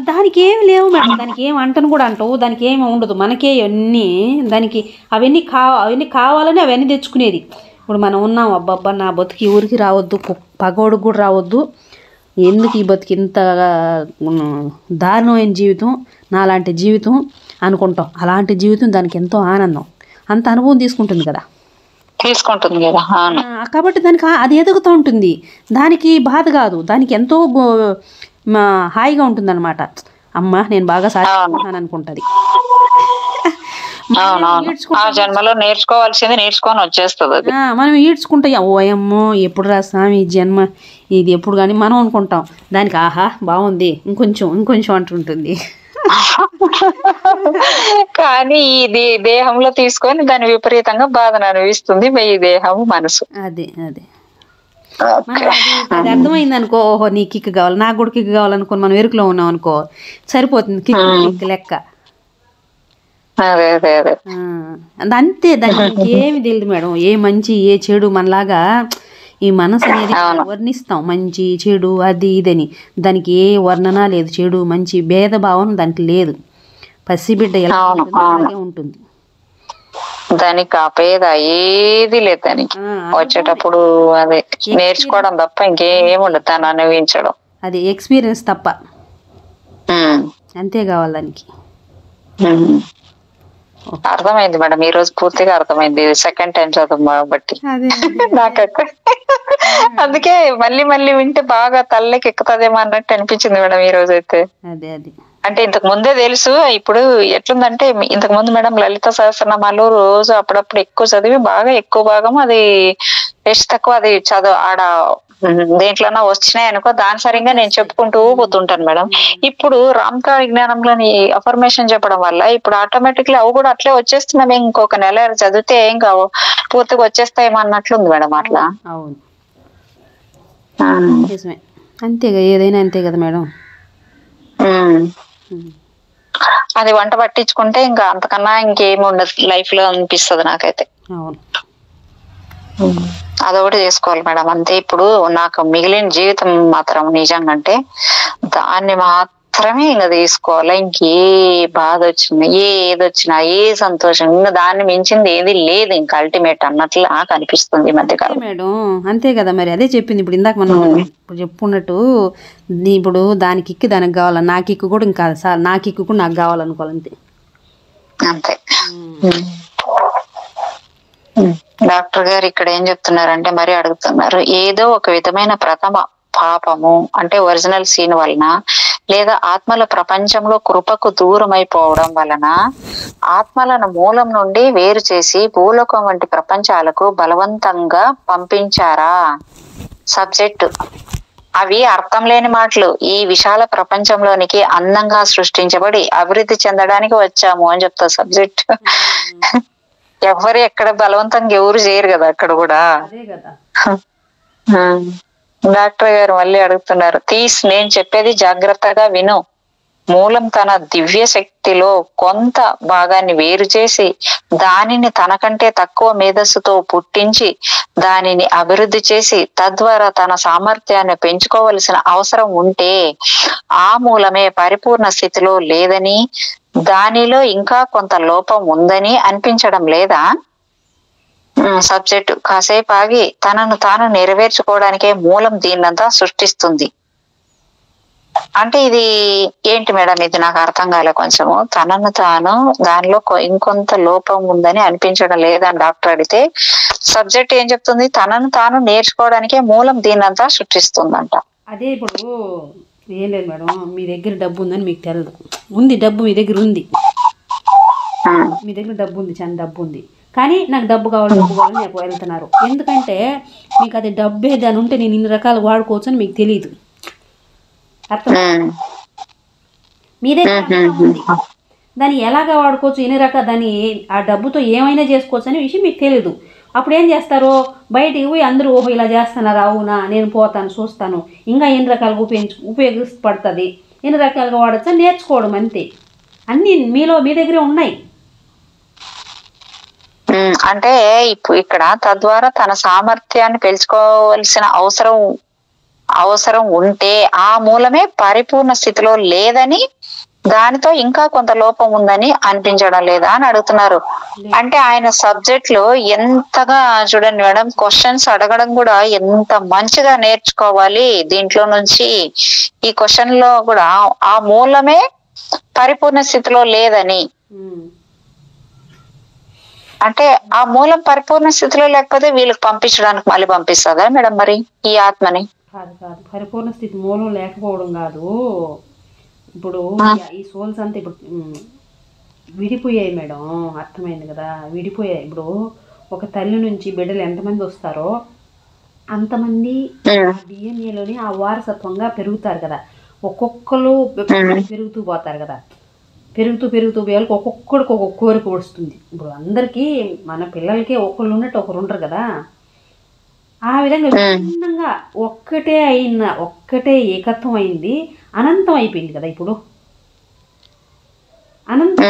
దానికి ఏమి లేవు మేడం, దానికి ఏం అంటను కూడా అంటావు, దానికి ఏమి ఉండదు. మనకే అన్నీ దానికి అవన్నీ కావాలని అవన్నీ తెచ్చుకునేది. ఇప్పుడు మనం ఉన్నాం, అబ్బబ్బా నా బతుకి ఊరికి రావద్దు, పగోడుకు కూడా రావద్దు, ఎందుకు ఈ బతుకి ఇంత దారుణమైన జీవితం, నాలాంటి జీవితం అనుకుంటాం. అలాంటి జీవితం దానికి ఎంతో ఆనందం, అంత అనుభవం తీసుకుంటుంది కదా. కాబట్టి దానికి అది ఎదుగుతూ ఉంటుంది, దానికి బాధ కాదు, దానికి ఎంతో హాయిగా ఉంటుంది అనమాట. అమ్మ నేను బాగా సాధిస్తున్నాను అనుకుంటుంది. మనం ఈడ్చుకుంటాం, ఓ అమ్మో ఎప్పుడు రాస్తాం ఈ జన్మ, ఇది ఎప్పుడు కానీ మనం అనుకుంటాం. దానికి ఆహా బాగుంది, ఇంకొంచెం అంటుంటుంది. కానీ ఇది దేహంలో తీసుకొని దాని విపరీతంగా బాధను అనుభవిస్తుంది ఈ దేహం మనసు. అదే అదే మనం అది అర్థమైంది అనుకో, ఓహో నీ కిక్ కావాలి, నాకు కూడా కిక్ కావాలనుకో, మనం ఎరుకులో ఉన్నాం అనుకో సరిపోతుంది, కిక్ లెక్క. అదే అదే అదే అంతే, దానికి ఇంకేమి తెలియదు మేడం. ఏ మంచి ఏ చెడు మనలాగా ఈ మనసు అనేది వర్ణిస్తాం, మంచి చెడు అది ఇదని. దానికి ఏ వర్ణన లేదు, చెడు మంచి భేదభావం దానికి లేదు. పసిబిడ్డ ఎలా అలాగే ఉంటుంది. దానికి ఆపేది ఏది లేదు, దానికి వచ్చేటప్పుడు అదే నేర్చుకోవడం తప్ప ఇంకేముండదు, తను అనుభవించడం. అది ఎక్స్పీరియన్స్ తప్ప, అంతే కావాలి దానికి. అర్థమైంది మేడం, ఈ రోజు పూర్తిగా అర్థమైంది, సెకండ్ టైం చదువు బట్టి నాకైతే. అందుకే మళ్ళీ మళ్ళీ వింటే బాగా తల్లకి ఎక్కుతుందేమో అన్నట్టు అనిపించింది మేడం ఈ రోజు అయితే. అంటే ఇంతకు ముందే తెలుసు, ఇప్పుడు ఎట్లుందంటే ఇంతకు ముందు మేడం లలిత సహస్రనామాలు రోజు అప్పుడప్పుడు ఎక్కువ చదివి బాగా ఎక్కువ భాగం అది టెస్ట్ తక్కువ అది చదువు ఆడ దేంట్లోనా వచ్చినాయి అనుకో, దాని సరిగ్గా నేను చెప్పుకుంటూ పోతుంటాను మేడం. ఇప్పుడు రామకా విజ్ఞానంలోని అఫర్మేషన్ చెప్పడం వల్ల ఇప్పుడు ఆటోమేటిక్లీ అవి కూడా అట్లే వచ్చేస్తున్నాం. ఇంకొక నెల చదివితే ఏం కావు, పూర్తిగా వచ్చేస్తాయేమో అన్నట్లుంది మేడం. అట్లా అంతేగా, ఏదైనా అంతే కదా మేడం. అది వంట పట్టించుకుంటే ఇంకా అంతకన్నా ఇంకేమి ఉండదు లైఫ్ లో అనిపిస్తుంది నాకైతే. అదొకటి చేసుకోవాలి మేడం అంతే. ఇప్పుడు నాకు మిగిలిన జీవితం మాత్రం నిజంగా అంటే దాన్ని మాత్రమే ఇంకా తీసుకోవాలి. ఇంకే బాధ వచ్చినా ఏది వచ్చినా ఏ సంతోషం ఇంకా దాన్ని మించింది ఏది లేదు ఇంకా అల్టిమేట్ అన్నట్లు నాకు అనిపిస్తుంది ఈ మధ్య కాలం మేడం. అంతే కదా మరి, అదే చెప్పింది ఇప్పుడు ఇందాక మనం ఇప్పుడు చెప్పుకున్నట్టు. ఇప్పుడు దాని కిక్కు దానికి కావాలి, నా కిక్కు కూడా ఇంకా సార్ నా కిక్కు కూడా నాకు కావాలనుకోవాలి, అంతే అంతే. డాక్టర్ గారు ఇక్కడ ఏం చెప్తున్నారంటే మరి అడుగుతున్నారు, ఏదో ఒక విధమైన ప్రథమ పాపము అంటే ఒరిజినల్ సీన్ వలన లేదా ఆత్మల ప్రపంచంలో కృపకు దూరమైపోవడం వలన ఆత్మలను మూలం నుండి వేరు చేసి భూలోకం వంటి ప్రపంచాలకు బలవంతంగా పంపించారా? సబ్జెక్టు అవి అర్థం లేని మాటలు. ఈ విశాల ప్రపంచంలోనికి అందంగా సృష్టించబడి అభివృద్ధి చెందడానికి వచ్చాము అని చెప్తారు సబ్జెక్ట్. ఎవరు ఎక్కడ బలవంతంగా ఎవరు చేయరు కదా అక్కడ కూడా. డాక్టర్ గారు మళ్ళీ అడుగుతున్నారు, నేను చెప్పేది జాగ్రత్తగా విను. మూలం తన దివ్య శక్తిలో కొంత భాగాన్ని వేరు చేసి దానిని తనకంటే తక్కువ మేధస్సుతో పుట్టించి దానిని అభివృద్ధి చేసి తద్వారా తన సామర్థ్యాన్ని పెంచుకోవలసిన అవసరం ఉంటే ఆ మూలమే పరిపూర్ణ స్థితిలో లేదని, దానిలో ఇంకా కొంత లోపం ఉందని అనిపించడం లేదా? సబ్జెక్టు కాసేపు ఆగి తనను తాను నెరవేర్చుకోవడానికే మూలం దీన్నంతా సృష్టిస్తుంది. అంటే ఇది ఏంటి మేడం, ఇది నాకు అర్థం కాలే కొంచెము. తనను తాను దానిలో ఇంకొంత లోపం ఉందని అనిపించడం లేదని డాక్టర్ అడిగితే సబ్జెక్ట్ ఏం చెప్తుంది? తనను తాను నేర్చుకోవడానికే మూలం దీన్నంతా సృష్టిస్తుందంట. అదే ఇప్పుడు ఏం లేదు మేడం, మీ దగ్గర డబ్బు ఉందని మీకు తెలియదు. ఉంది డబ్బు మీ దగ్గర ఉంది, మీ దగ్గర డబ్బు ఉంది, చాలా డబ్బు ఉంది. కానీ నాకు డబ్బు కావాలని నాకు వెళ్తున్నారు. ఎందుకంటే మీకు అది డబ్బే దాని ఉంటే నేను ఇన్ని రకాలు వాడుకోవచ్చు అని మీకు తెలియదు. అర్థం? మీ దగ్గర ఉంది, దాన్ని ఎలాగా వాడుకోవచ్చు, ఎన్ని రకాల దాన్ని ఆ డబ్బుతో ఏమైనా చేసుకోవచ్చు అనే విషయం మీకు తెలియదు. అప్పుడు ఏం చేస్తారు, బయటికి పోయి అందరూ ఓహో ఇలా చేస్తున్నారు, అవునా నేను పోతాను చూస్తాను, ఇంకా ఎన్ని రకాలుగా ఉపయోగపడుతుంది, ఎన్ని రకాలుగా వాడచ్చా నేర్చుకోవడం అంతే. అన్నీ మీలో మీ దగ్గరే ఉన్నాయి. అంటే ఇక్కడ తద్వారా తన సామర్థ్యాన్ని పెంచుకోవాల్సిన అవసరం ఉంటే ఆ మూలమే పరిపూర్ణ స్థితిలో లేదని, దానితో ఇంకా కొంత లోపం ఉందని అనిపించడం లేదా అని అడుగుతున్నారు. అంటే ఆయన సబ్జెక్ట్ లో ఎంతగా చూడండి మేడం, క్వశ్చన్స్ అడగడం కూడా ఎంత మంచిగా నేర్చుకోవాలి. దీంట్లో నుంచి ఈ క్వశ్చన్ లో కూడా ఆ మూలమే పరిపూర్ణ స్థితిలో లేదని, అంటే ఆ మూలం పరిపూర్ణ స్థితిలో లేకపోతే వీళ్ళకి పంపించడానికి మళ్ళీ పంపిస్తుందా మేడం మరి ఈ ఆత్మని? కాదు కాదు, పరిపూర్ణ స్థితి మూలం లేకపోవడం కాదు. ఇప్పుడు ఈ సోల్స్ అంతా ఇప్పుడు విడిపోయాయి మేడం, అర్థమైంది కదా, విడిపోయాయి. ఇప్పుడు ఒక తల్లి నుంచి బిడ్డలు ఎంతమంది వస్తారో అంతమంది డిఎన్ఏలోని ఆ వారసత్వంగా పెరుగుతారు కదా, ఒక్కొక్కరు పెరుగుతూ పోతారు కదా. పెరుగుతూ పెరుగుతూ వేళకు ఒక్కొక్కడికి ఒక్కొక్క కోరిక వస్తుంది. ఇప్పుడు అందరికీ మన పిల్లలకి ఒకళ్ళు ఉన్నట్టు ఒకరు ఉండరు కదా. ఆ విధంగా విభిన్నంగా ఒక్కటే ఏకత్వం అయింది, అనంతం అయిపోయింది కదా. ఇప్పుడు అనంతం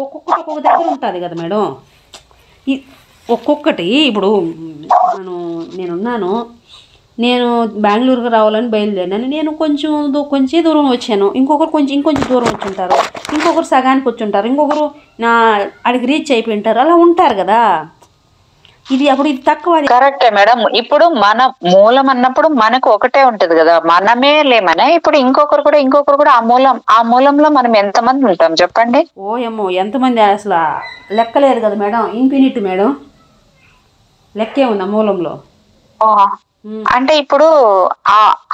ఒక్కొక్కటి ఒక్కొక్క దగ్గర ఉంటుంది కదా మేడం. ఒక్కొక్కటి ఇప్పుడు నేను బెంగళూరుకు రావాలని బయలుదేరినాను. నేను కొంచెం దూరం వచ్చాను, ఇంకొకరు ఇంకొంచెం దూరం వచ్చి ఉంటారు, ఇంకొకరు సగానికి వచ్చి ఉంటారు, ఇంకొకరు అడిగి రీచ్ అయిపోయి ఉంటారు. అలా ఉంటారు కదా. ఇది తక్కువ. కరెక్టే మేడం. ఇప్పుడు మన మూలం అన్నప్పుడు మనకు ఒకటే ఉంటది కదా, మనమే లేమనే. ఇప్పుడు ఇంకొకరు కూడా ఆ మూలంలో మనం ఎంతమంది ఉంటాం చెప్పండి? ఓయమ్మో, ఎంతమంది అసలు లెక్కలేదు కదా మేడం. ఇన్ఫినిట్ మేడం, లెక్కే ఉంది ఆ మూలంలో. అంటే ఇప్పుడు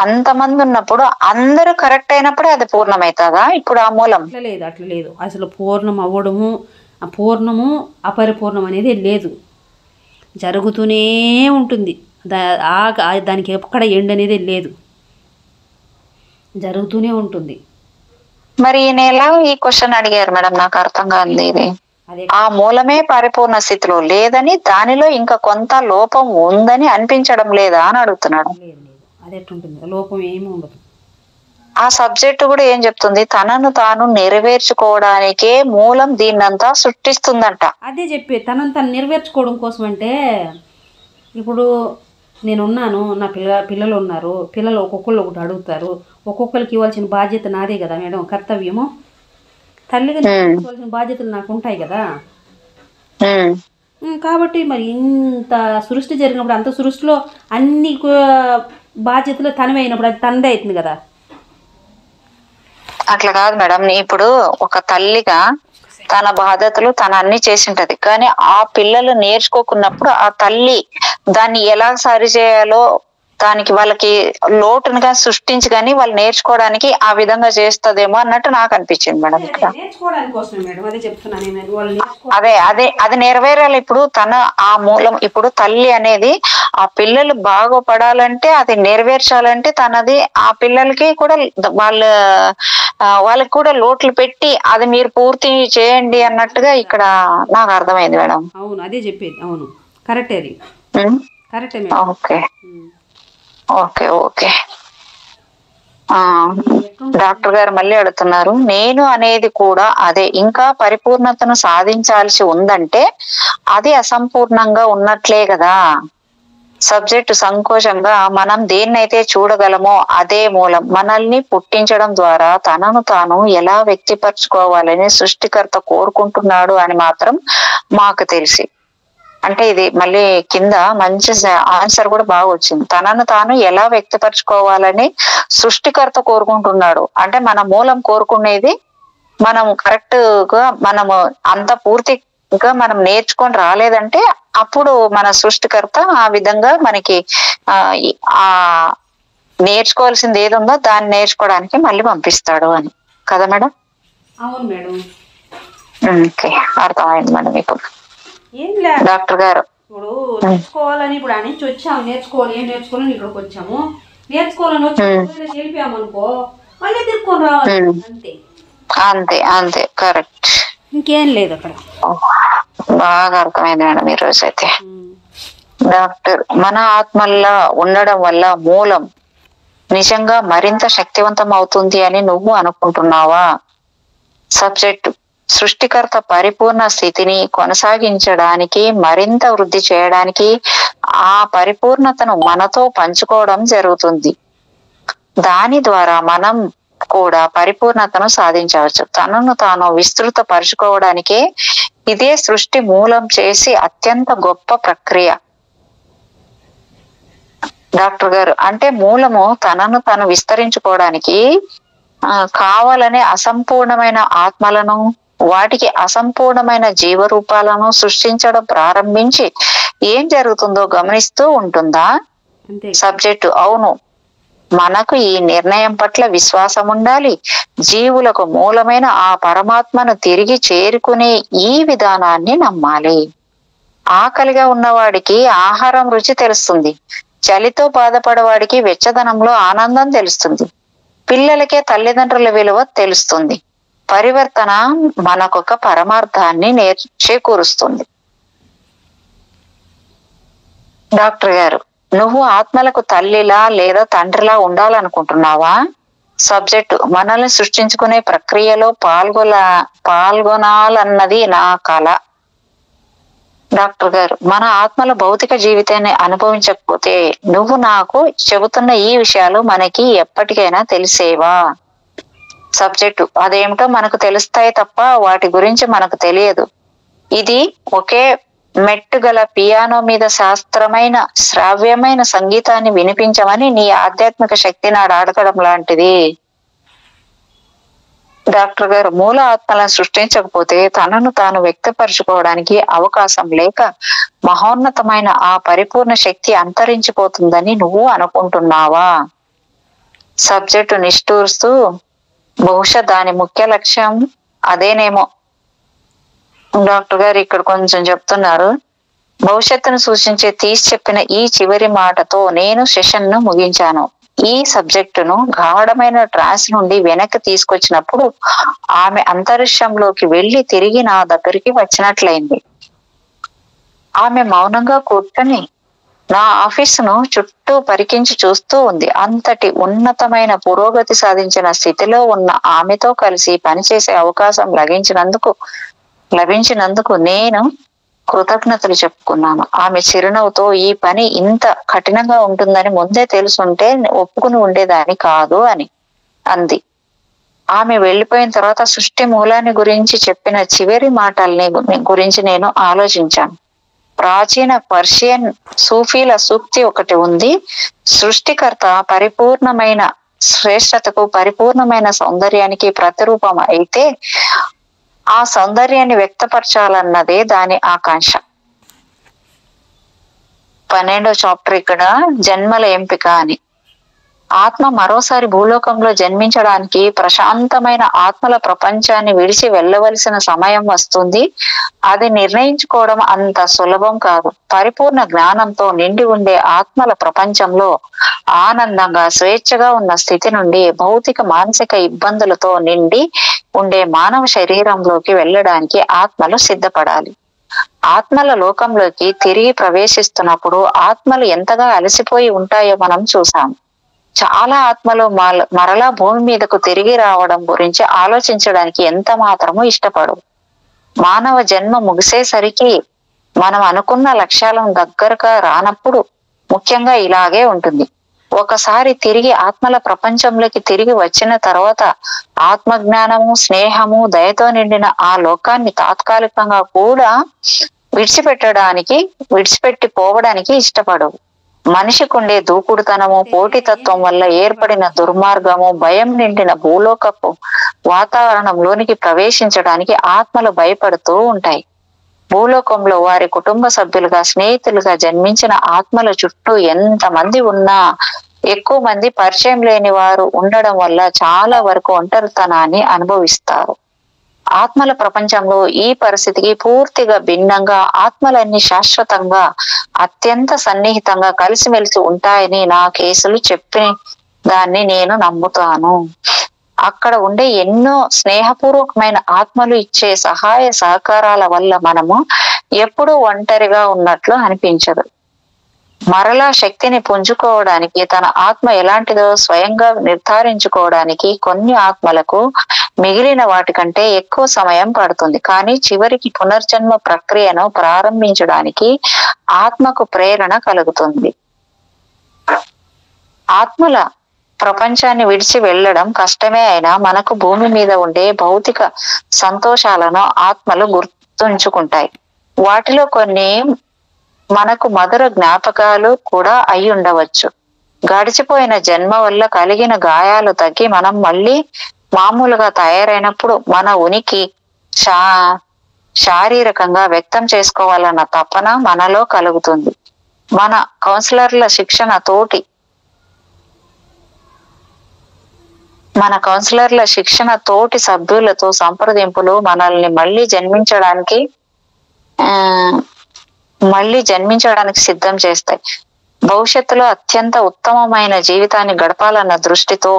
అంతమంది ఉన్నప్పుడు అందరూ కరెక్ట్ అయినప్పుడే అది పూర్ణమవుతుందా? ఇప్పుడు ఆ మూలం అట్లా లేదు. అసలు పూర్ణం అవ్వడము, పూర్ణము అపరిపూర్ణం అనేది లేదు, జరుగుతూనే ఉంటుంది. దానికి ఎక్కడ ఎండ్ అనేది లేదు, జరుగుతూనే ఉంటుంది. మరి ఈయన ఈ క్వశ్చన్ అడిగారు మేడం, నాకు అర్థం కాదు ఇది. ఆ మూలమే పరిపూర్ణ స్థితిలో లేదని, దానిలో ఇంకా కొంత లోపం ఉందని అనిపించడం లేదా అని అడుగుతున్నాడు. అది ఎట్లుంటుంది? లోపం ఏమి ఉండదు. ఆ సబ్జెక్టు కూడా ఏం చెప్తుంది? తనను తాను నెరవేర్చుకోవడానికే మూలం దీన్నంతా సృష్టిస్తుందంట. అదే చెప్పి తనను తాను నెరవేర్చుకోవడం కోసం. అంటే ఇప్పుడు నేనున్నాను, నా పిల్లలు ఉన్నారు, పిల్లలు ఒక్కొక్కళ్ళు ఒకటి అడుగుతారు, ఒక్కొక్కరికి ఇవ్వాల్సిన బాధ్యత నాదే కదా మేడం, కర్తవ్యము. తల్లిగా ఇవ్వాల్సిన బాధ్యతలు నాకు ఉంటాయి కదా. కాబట్టి మరి ఇంత సృష్టి జరిగినప్పుడు, అంత సృష్టిలో అన్ని బాధ్యతలు తనవే అయినప్పుడు అది తనదే అవుతుంది కదా. అట్లా కాదు మేడం. ఇప్పుడు ఒక తల్లిగా తన బాధ్యతలు తన అన్ని చేసింటది, కానీ ఆ పిల్లలు నేర్చుకోకున్నప్పుడు ఆ తల్లి దాన్ని ఎలా సరి చేయాలో దానికి వాళ్ళకి లోటునుగా సృష్టించి కానీ వాళ్ళు నేర్చుకోవడానికి ఆ విధంగా చేస్తదేమో అన్నట్టు నాకు అనిపించింది మేడం. ఇక్కడ అది నెరవేరాలి. ఇప్పుడు తన ఆ మూలం, ఇప్పుడు తల్లి అనేది ఆ పిల్లలు బాగుపడాలంటే, అది నెరవేర్చాలంటే తనది ఆ పిల్లలకి కూడా వాళ్ళకి కూడా లోట్లు పెట్టి అది మీరు పూర్తి చేయండి అన్నట్టుగా ఇక్కడ నాకు అర్థమైంది మేడం. అవును, అదే చెప్పేది. అవును, కరెక్టే, అది కరెక్టే. Okay okay okay. డాక్టర్ గారు మళ్ళీ అడుగుతున్నారు, నేను అనేది కూడా అదే, ఇంకా పరిపూర్ణతను సాధించాల్సి ఉందంటే అది అసంపూర్ణంగా ఉన్నట్లే కదా. సబ్జెక్టు సంకోచంగా మనం దేన్నైతే చూడగలమో అదే మూలం. మనల్ని పుట్టించడం ద్వారా తనను తాను ఎలా వ్యక్తిపరచుకోవాలని సృష్టికర్త కోరుకుంటున్నాడు అని మాత్రం మాకు తెలిసి. అంటే ఇది మళ్ళీ కింద మంచి ఆన్సర్ కూడా బాగా వచ్చింది. తనను తాను ఎలా వ్యక్తపరచుకోవాలని సృష్టికర్త కోరుకుంటున్నాడు. అంటే మన మూలం కోరుకునేది మనం కరెక్ట్ గా మనము అంత పూర్తిగా మనం నేర్చుకొని రాలేదంటే అప్పుడు మన సృష్టికర్త ఆ విధంగా మనకి ఆ నేర్చుకోవాల్సింది ఏది ఉందో దాన్ని నేర్చుకోవడానికి మళ్ళీ పంపిస్తాడు అని కదా మేడం? అవును మేడం. ఓకే, అర్థమైంది మేడం. ఇప్పుడు ఏం లేదు డాక్టర్ గారు, ఇప్పుడు నేర్చుకోవాలని ఇప్పుడు ఆ నుంచి వచ్చాము, ఏం నేర్చుకోవాలని ఇక్కడికి వచ్చాము, నేర్చుకోవాలని వచ్చి వెళ్ళిపోయాము అనుకో, మళ్ళీ తిరుక్కొని రావాలి. అంతే అంతే అంతే, కరెక్ట్. ఇంకేం లేదు అక్కడ. బాగా అర్థమైంది మేడం ఈ రోజు అయితే. డాక్టర్, మన ఆత్మల్లా ఉండడం వల్ల మూలం నిజంగా మరింత శక్తివంతం అవుతుంది అని నువ్వు అనుకుంటున్నావా? సబ్జెక్టు, సృష్టికర్త పరిపూర్ణ స్థితిని కొనసాగించడానికి, మరింత వృద్ధి చేయడానికి ఆ పరిపూర్ణతను మనతో పంచుకోవడం జరుగుతుంది. దాని ద్వారా మనం కూడా పరిపూర్ణతను సాధించవచ్చు. తనను తాను విస్తృత పరుచుకోవడానికే ఇదే సృష్టి మూలం చేసి అత్యంత గొప్ప ప్రక్రియ. డాక్టర్ గారు, అంటే మూలము తనను తాను విస్తరించుకోవడానికి కావాలనే అసంపూర్ణమైన ఆత్మలను, వాటికి అసంపూర్ణమైన జీవరూపాలను సృష్టించడం ప్రారంభించి ఏం జరుగుతుందో గమనిస్తూ ఉంటుందా? సబ్జెక్టు, అవును. మనకు ఈ నిర్ణయం పట్ల విశ్వాసం ఉండాలి. జీవులకు మూలమైన ఆ పరమాత్మను తిరిగి చేరుకునే ఈ విధానాన్ని నమ్మాలి. ఆకలిగా ఉన్నవాడికి ఆహారం రుచి తెలుస్తుంది. చలితో బాధపడేవాడికి వెచ్చదనంలో ఆనందం తెలుస్తుంది. పిల్లలకే తల్లిదండ్రుల విలువ తెలుస్తుంది. పరివర్తన మనకొక పరమార్థాన్ని చేకూరుస్తుంది. డాక్టర్ గారు, నువ్వు ఆత్మలకు తల్లిలా లేదా తండ్రిలా ఉండాలనుకుంటున్నావా? సబ్జెక్టు, మనల్ని సృష్టించుకునే ప్రక్రియలో పాల్గొనాలన్నది నా కల. డాక్టర్ గారు, మన ఆత్మల భౌతిక జీవితాన్ని అనుభవించకపోతే నువ్వు నాకు చెబుతున్న ఈ విషయాలు మనకి ఎప్పటికైనా తెలిసేవా? సబ్జెక్టు, అదేమిటో మనకు తెలుస్తాయి తప్ప వాటి గురించి మనకు తెలియదు. ఇది ఒకే మెట్టు గల పియానో మీద శాస్త్రమైన శ్రావ్యమైన సంగీతాన్ని వినిపించమని నీ ఆధ్యాత్మిక శక్తి నాడు అడగడం లాంటిది. డాక్టర్ గారు, మూల ఆత్మలను సృష్టించకపోతే తనను తాను వ్యక్తపరచుకోవడానికి అవకాశం లేక మహోన్నతమైన ఆ పరిపూర్ణ శక్తి అంతరించిపోతుందని నువ్వు అనుకుంటున్నావా? సబ్జెక్టు నిష్ఠూరుస్తూ, బహుశా దాని ముఖ్య లక్ష్యం అదేనేమో. డాక్టర్ గారు ఇక్కడ కొంచెం చెప్తున్నారు. భవిష్యత్తును సూచించే తీసి చెప్పిన ఈ చివరి మాటతో నేను సెషన్ ను ముగించాను. ఈ సబ్జెక్టును గాఢమైన ట్రాన్స్ నుండి వెనక్కి తీసుకొచ్చినప్పుడు ఆమె అంతరిక్షంలోకి వెళ్లి తిరిగి నా దగ్గరికి వచ్చినట్లయింది. ఆమె మౌనంగా కూర్చొని నా ఆఫీసును చుట్టూ పరికించి చూస్తూ ఉంది. అంతటి ఉన్నతమైన పురోగతి సాధించిన స్థితిలో ఉన్న ఆమెతో కలిసి పనిచేసే అవకాశం లభించినందుకు నేను కృతజ్ఞతలు చెప్పుకున్నాను. ఆమె చిరునవ్వుతో, ఈ పని ఇంత కఠినంగా ఉంటుందని ముందే తెలుసుంటే ఒప్పుకుని ఉండేదాన్ని కాదు అని అంది. ఆమె వెళ్లిపోయిన తర్వాత సృష్టి మూలాన్ని గురించి చెప్పిన చివరి మాటల్ని గురించి నేను ఆలోచించాను. ప్రాచీన పర్షియన్ సూఫీల సూక్తి ఒకటి ఉంది. సృష్టికర్త పరిపూర్ణమైన శ్రేష్టతకు, పరిపూర్ణమైన సౌందర్యానికి ప్రతిరూపం అయితే ఆ సౌందర్యాన్ని వ్యక్తపరచాలన్నదే దాని ఆకాంక్ష. 12వ చాప్టర్ ఇక్కడ జన్మల ఎంపిక అని. ఆత్మ మరోసారి భూలోకంలో జన్మించడానికి ప్రశాంతమైన ఆత్మల ప్రపంచాన్ని విడిచి వెళ్ళవలసిన సమయం వస్తుంది. అది నిర్ణయించుకోవడం అంత సులభం కాదు. పరిపూర్ణ జ్ఞానంతో నిండి ఉండే ఆత్మల ప్రపంచంలో ఆనందంగా స్వేచ్ఛగా ఉన్న స్థితి నుండి భౌతిక మానసిక ఇబ్బందులతో నిండి ఉండే మానవ శరీరంలోకి వెళ్ళడానికి ఆత్మలు సిద్ధపడాలి. ఆత్మల లోకంలోకి తిరిగి ప్రవేశిస్తున్నప్పుడు ఆత్మలు ఎంతగా అలసిపోయి ఉంటాయో మనం చూసాం. చాలా ఆత్మలు మరలా భూమి మీదకు తిరిగి రావడం గురించి ఆలోచించడానికి ఎంత మాత్రమూ ఇష్టపడవు. మానవ జన్మ ముగిసేసరికి మనం అనుకున్న లక్ష్యాలను దగ్గరగా రానప్పుడు ముఖ్యంగా ఇలాగే ఉంటుంది. ఒకసారి తిరిగి ఆత్మల ప్రపంచంలోకి తిరిగి వచ్చిన తర్వాత ఆత్మజ్ఞానము, స్నేహము, దయతో నిండిన ఆ లోకాన్ని తాత్కాలికంగా కూడా విడిచిపెట్టి పోవడానికి ఇష్టపడవు. మనిషికుండే దూకుడుతనము, పోటీతత్వం వల్ల ఏర్పడిన దుర్మార్గము, భయం నిండిన భూలోకపు వాతావరణంలోనికి ప్రవేశించడానికి ఆత్మలు భయపడుతూ ఉంటాయి. భూలోకంలో వారి కుటుంబ సభ్యులుగా, స్నేహితులుగా జన్మించిన ఆత్మల చుట్టూ ఎంతమంది ఉన్నా ఎక్కువ మంది పరిచయం లేని వారు ఉండడం వల్ల చాలా వరకు ఒంటరితనాన్ని అనుభవిస్తారు. ఆత్మల ప్రపంచంలో ఈ పరిస్థితికి పూర్తిగా భిన్నంగా ఆత్మలన్నీ శాశ్వతంగా అత్యంత సన్నిహితంగా కలిసిమెలిసి ఉంటాయని నా కేసులు చెప్పిన దాన్ని నేను నమ్ముతాను. అక్కడ ఉండే ఎన్నో స్నేహపూర్వకమైన ఆత్మలు ఇచ్చే సహాయ సహకారాల వల్ల మనము ఎప్పుడూ ఒంటరిగా ఉన్నట్లు అనిపించదు. మరలా శక్తిని పుంజుకోవడానికి, తన ఆత్మ ఎలాంటిదో స్వయంగా నిర్ధారించుకోవడానికి కొన్ని ఆత్మలకు మిగిలిన వాటికంటే ఎక్కువ సమయం పడుతుంది. కానీ చివరికి పునర్జన్మ ప్రక్రియను ప్రారంభించడానికి ఆత్మకు ప్రేరణ కలుగుతుంది. ఆత్మల ప్రపంచాన్ని విడిచి వెళ్ళడం కష్టమే అయినా మనకు భూమి మీద ఉండే భౌతిక సంతోషాలను ఆత్మలు గుర్తుంచుకుంటాయి. వాటిలో కొన్ని మనకు మధుర జ్ఞాపకాలు కూడా అయి ఉండవచ్చు. గడిచిపోయిన జన్మ వల్ల కలిగిన గాయాలు తగ్గి మనం మళ్ళీ మామూలుగా తయారైనప్పుడు మన ఉనికి శారీరకంగా వ్యక్తం చేసుకోవాలన్న తపన మనలో కలుగుతుంది. మన కౌన్సిలర్ల శిక్షణ తోటి సభ్యులతో సంప్రదింపులు మనల్ని మళ్ళీ జన్మించడానికి సిద్ధం చేస్తాయి. భవిష్యత్తులో అత్యంత ఉత్తమమైన జీవితాన్ని గడపాలన్న దృష్టితో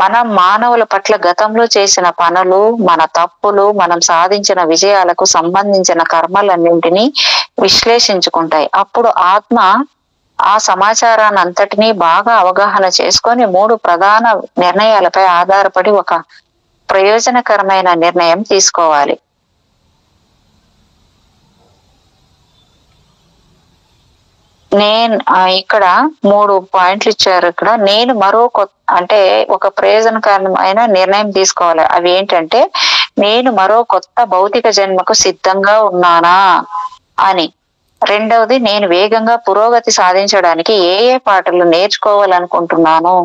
మనం మానవుల పట్ల గతంలో చేసిన పనులు, మన తప్పులు, మనం సాధించిన విజయాలకు సంబంధించిన కర్మలన్నింటినీ విశ్లేషించుకుంటాయి. అప్పుడు ఆత్మ ఆ సమాచారాన్ని అంతటినీ బాగా అవగాహన చేసుకొని 3 ప్రధాన నిర్ణయాలపై ఆధారపడి ఒక ప్రయోజనకరమైన నిర్ణయం తీసుకోవాలి. ఇక్కడ 3 పాయింట్లు ఇచ్చారు. ఇక్కడ నేను మరో అంటే ఒక ప్రయోజనకరమైన నిర్ణయం తీసుకోవాలి. అవి ఏంటంటే, నేను మరో కొత్త భౌతిక జన్మకు సిద్ధంగా ఉన్నానా అని. రెండవది, నేను వేగంగా పురోగతి సాధించడానికి ఏ పాటలు నేర్చుకోవాలనుకుంటున్నాను.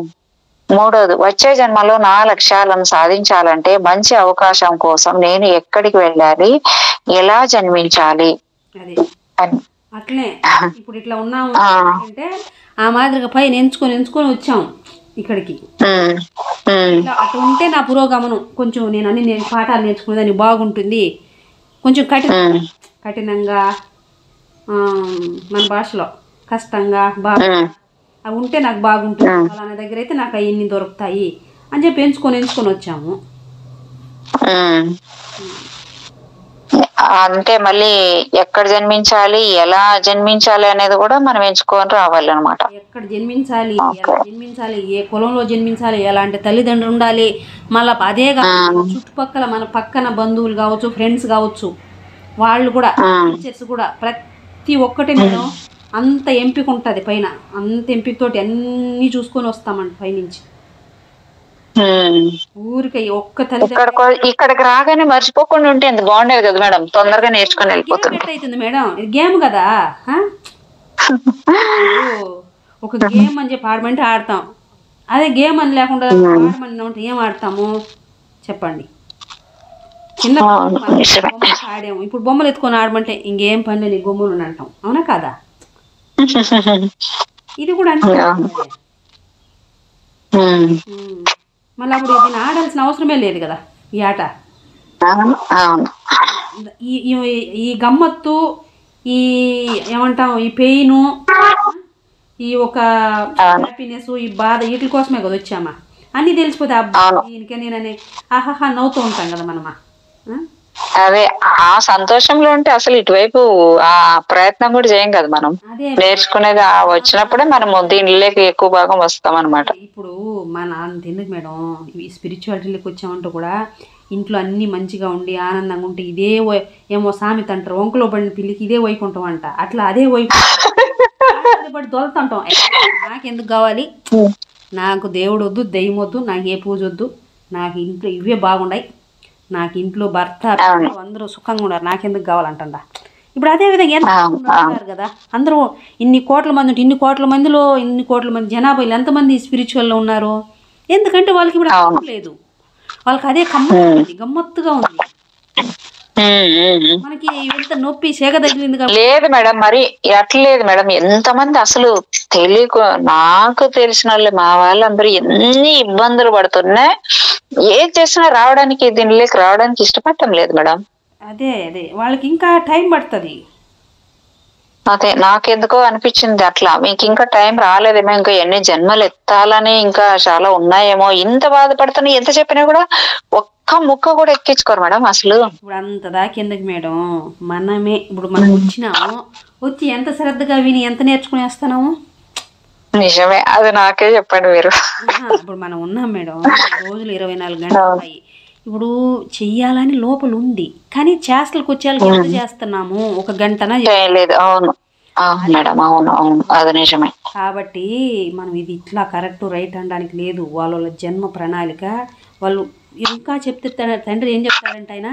మూడవది, వచ్చే జన్మలో నా లక్ష్యాలను సాధించాలంటే మంచి అవకాశం కోసం నేను ఎక్కడికి వెళ్ళాలి, ఎలా జన్మించాలి అని. అట్లే ఇప్పుడు ఇట్లా ఉన్నాము అంటే ఆ మాదిరిగా పైన ఎంచుకొని వచ్చాం ఇక్కడికి. అట్లా ఉంటే నా పురోగమనం కొంచెం నేను పాఠాలు నేర్చుకునేదాన్ని బాగుంటుంది. కొంచెం కఠినంగా మన భాషలో కష్టంగా బాగా అవి ఉంటే నాకు బాగుంటుంది. వాళ్ళ దగ్గర అయితే నాకు అవన్నీ దొరుకుతాయి అని చెప్పి ఎంచుకొని వచ్చాము. అంటే మళ్ళీ ఎక్కడ జన్మించాలి, ఎలా జన్మించాలి అనేది కూడా మనం ఎంచుకొని రావాలి అనమాట. ఎక్కడ జన్మించాలి, ఎలా జన్మించాలి, ఏ కులంలో జన్మించాలి, ఎలాంటి తల్లిదండ్రులు ఉండాలి, మళ్ళీ అదే కాదు చుట్టుపక్కల మన పక్కన బంధువులు కావచ్చు, ఫ్రెండ్స్ కావచ్చు, వాళ్ళు కూడా టీచర్స్ కూడా ప్రతి ఒక్కటి నేను అంత ఎంపిక ఉంటుంది పైన. అంత ఎంపికతోటి అన్నీ చూసుకొని వస్తామండి పైనుంచి. ఊరికే ఒక్క ఇక్కడికి రాగానే మర్చిపోకుండా ఉంటే ఎంత బాగుండేది కదా మేడం. తొందరగా నేర్చుకొని వెళ్ళిపోతుంది. అవుతుంది మేడం, ఇది గేమ్ కదా. ఒక గేమ్ అని చెప్పి ఆడమంటే ఆడతాం. అదే గేమ్ అని లేకుండా ఆడమంటే ఏం ఆడతాము చెప్పండి. చిన్న ఆడాము, ఇప్పుడు బొమ్మలు ఎత్తుకొని ఆడమంటే ఇంకేం పని నీ బొమ్మలు అంటాం. అవునా కదా? ఇది కూడా అంతే. మళ్ళీ అప్పుడు దీన్ని ఆడాల్సిన అవసరమే లేదు కదా ఈ ఆట. ఈ గమ్మత్తు, ఈ ఏమంటాం, ఈ పెయిన్, ఈ ఒక హ్యాపీనెస్, ఈ బాధ, వీటి కోసమే కదా వచ్చామా. అన్నీ తెలిసిపోతే దీనికే నేనని ఆహాహా నవ్వుతూ ఉంటాం కదా మనమా. అదే ఆ సంతోషంలో ఉంటే అసలు ఇటువైపు ఆ ప్రయత్నం కూడా చేయం కదా మనం. నేర్చుకునేది వచ్చినప్పుడే మనము దీనిలోకి ఎక్కువ భాగం వస్తాం అనమాట. ఇప్పుడు మన అంతెందుకు మేడం, ఈ స్పిరిచువాలిటీలోకి వచ్చామంటూ కూడా ఇంట్లో అన్ని మంచిగా ఉండి ఆనందంగా ఉంటే ఇదే ఏమో సామెత అంటారు, వంకలో పడిన పిల్లికి ఇదే వైకుంఠం అంట. అట్లా అదే వైకుంఠం పడి దొలుతుంటాం. నాకెందుకు కావాలి, నాకు దేవుడు వద్దు, దెయ్యం వద్దు, నాకు ఏ పూజ వద్దు, నాకు ఇంట్లో ఇవే బాగున్నాయి, నాకు ఇంట్లో భర్త అందరూ సుఖంగా ఉన్నారు, నాకెందుకు కావాలంటా. ఇప్పుడు అదే విధంగా ఎంత ఉన్నారు కదా అందరూ. ఇన్ని కోట్ల మంది ఉంటే ఇన్ని కోట్ల మంది జనాభాలో ఎంతమంది స్పిరిచువల్లో ఉన్నారు? ఎందుకంటే వాళ్ళకి ఇప్పుడు అర్థం లేదు, వాళ్ళకి అదే గమ్మత్తుగా ఉంది. మనకి ఎంత నొప్పి సేగ తగిలింది లేదు మేడం, మరి అట్లా లేదు మేడం. ఎంతమంది అసలు నాకు తెలిసిన వాళ్ళు, మా వాళ్ళందరూ ఎన్ని ఇబ్బందులు పడుతున్నా ఏం చేసినా దీనిలోకి రావడానికి ఇష్టపడటం లేదు మేడం. అదే వాళ్ళకి ఇంకా టైం పడుతుంది. అదే నాకెందుకో అనిపించింది అట్లా, మీకు ఇంకా టైం రాలేదేమో, ఇంకా ఎన్ని జన్మలు ఎత్తాలని ఇంకా చాలా ఉన్నాయేమో. ఇంత బాధపడుతున్నా ఎంత చెప్పినా కూడా ఒక్క ముక్క కూడా ఎక్కించుకోరు మేడం అసలు. ఇప్పుడు అంత దాకెందుకు మేడం, మనమే ఇప్పుడు మనం వచ్చినాము, వచ్చి ఎంత శ్రద్ధగా విని ఎంత నేర్చుకుని వస్తున్నాము. నిజమే, అది నాకే చెప్పండి మీరు. ఇప్పుడు మనం ఉన్నాం మేడం, రోజులు 24 గంటలు. ఇప్పుడు చెయ్యాలని లోపల ఉంది, కానీ చేష్టలకు వచ్చేళ్ళకి ఎంత చేస్తున్నాము, ఒక గంటనా లేదు. అవును మేడం, అవును అది నిజమే. కాబట్టి మనం ఇది ఇట్లా కరెక్ట్ రైట్ అనడానికి లేదు. వాళ్ళ జన్మ ప్రణాళిక వాళ్ళు ఇంకా చెప్తే తండ్రి ఏం చెప్తారంటే, ఆయన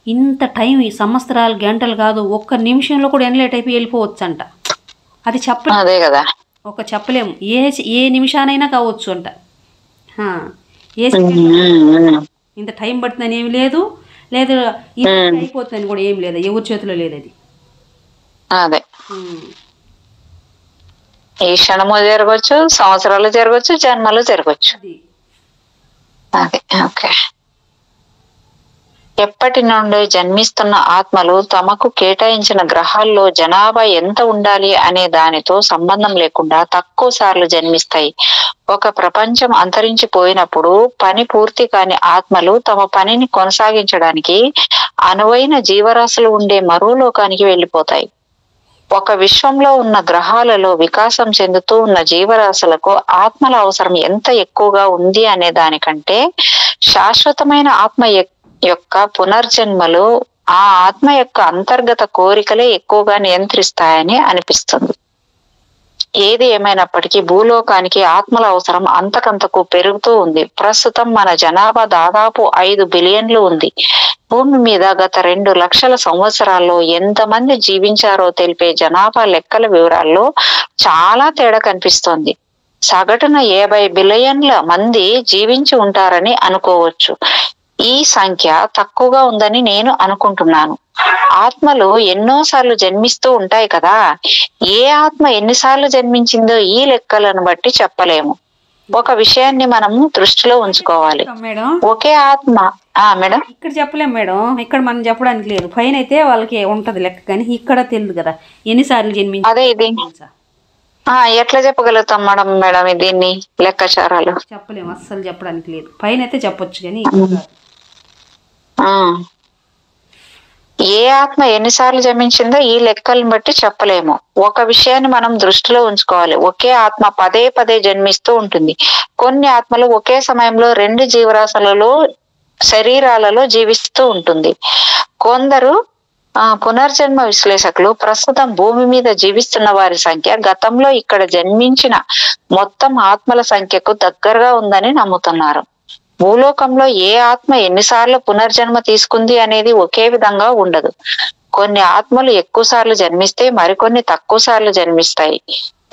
ఇంత టైం, ఈ సంవత్సరాలు గంటలు కాదు, ఒక్క నిమిషంలో కూడా ఎన్లేట్ అయిపోయి వెళ్ళిపోవచ్చు అంట. అది చెప్పలేము. అదే కదా, చెప్పలేము, ఏ నిమిషానైనా కావచ్చు అంట. ఇంత టైం పడుతుందని ఏమి లేదు, అయిపోతుందని కూడా ఏమి లేదు, ఎవరి చేతిలో లేదు అది. అదే ఈ క్షణము జరగవచ్చు, సంవత్సరాలు జరగవచ్చు, జన్మలు జరగవచ్చు. అదే ఓకే. ఎప్పటి నుండి జన్మిస్తున్న ఆత్మలు తమకు కేటాయించిన గ్రహాల్లో జనాభా ఎంత ఉండాలి అనే దానితో సంబంధం లేకుండా తక్కువ సార్లు జన్మిస్తాయి. ఒక ప్రపంచం అంతరించిపోయినప్పుడు పని పూర్తి కాని ఆత్మలు తమ పనిని కొనసాగించడానికి అనువైన జీవరాశులు ఉండే మరో లోకానికి వెళ్ళిపోతాయి. ఒక విశ్వంలో ఉన్న గ్రహాలలో వికాసం చెందుతూ ఉన్న జీవరాశులకు ఆత్మల అవసరం ఎంత ఎక్కువగా ఉంది అనే దానికంటే శాశ్వతమైన ఆత్మ యొక్క పునర్జన్మలు ఆ ఆత్మ యొక్క అంతర్గత కోరికలే ఎక్కువగా నియంత్రిస్తాయని అనిపిస్తుంది. ఏది ఏమైనప్పటికీ భూలోకానికి ఆత్మల అవసరం అంతకంతకు పెరుగుతూ ఉంది. ప్రస్తుతం మన జనాభా దాదాపు 5 బిలియన్లు ఉంది. భూమి మీద గత 2 లక్షల సంవత్సరాల్లో ఎంతమంది జీవించారో తెలిపే జనాభా లెక్కల వివరాల్లో చాలా తేడా కనిపిస్తోంది. సగటున 50 బిలియన్ల మంది జీవించి ఉంటారని అనుకోవచ్చు. ఈ సంఖ్య తక్కువగా ఉందని నేను అనుకుంటున్నాను. ఆత్మలు ఎన్నోసార్లు జన్మిస్తూ ఉంటాయి కదా, ఏ ఆత్మ ఎన్నిసార్లు జన్మించిందో ఈ లెక్కలను బట్టి చెప్పలేము. ఒక విషయాన్ని మనము దృష్టిలో ఉంచుకోవాలి. మేడం ఒకే ఆత్మ మేడం ఇక్కడ చెప్పలేం మేడం, ఇక్కడ మనం చెప్పడానికి లేదు. పైన అయితే వాళ్ళకి ఉంటది లెక్క, కానీ ఇక్కడ తెలియదు కదా ఎన్నిసార్లు జన్మించి. అదే ఇది ఎట్లా చెప్పగలుగుతాం మేడం దీన్ని లెక్కాచారాలు చెప్పలేము, అస్సలు చెప్పడానికి లేదు. పైన అయితే చెప్పొచ్చు కానీ ఏ ఆత్మ ఎన్నిసార్లు జన్మించిందో ఈ లెక్కలను బట్టి చెప్పలేము. ఒక విషయాన్ని మనం దృష్టిలో ఉంచుకోవాలి. ఒకే ఆత్మ పదే పదే జన్మిస్తూ ఉంటుంది. కొన్ని ఆత్మలు ఒకే సమయంలో 2 జీవరాశులలో శరీరాలలో జీవిస్తూ ఉంటుంది. కొందరు పునర్జన్మ విశ్లేషకులు ప్రస్తుతం భూమి మీద జీవిస్తున్న వారి సంఖ్య గతంలో ఇక్కడ జన్మించిన మొత్తం ఆత్మల సంఖ్యకు దగ్గరగా ఉందని నమ్ముతున్నారు. భూలోకంలో ఏ ఆత్మ ఎన్నిసార్లు పునర్జన్మ తీసుకుంది అనేది ఒకే విధంగా ఉండదు. కొన్ని ఆత్మలు ఎక్కువ సార్లు జన్మిస్తే మరికొన్ని తక్కువ సార్లు జన్మిస్తాయి.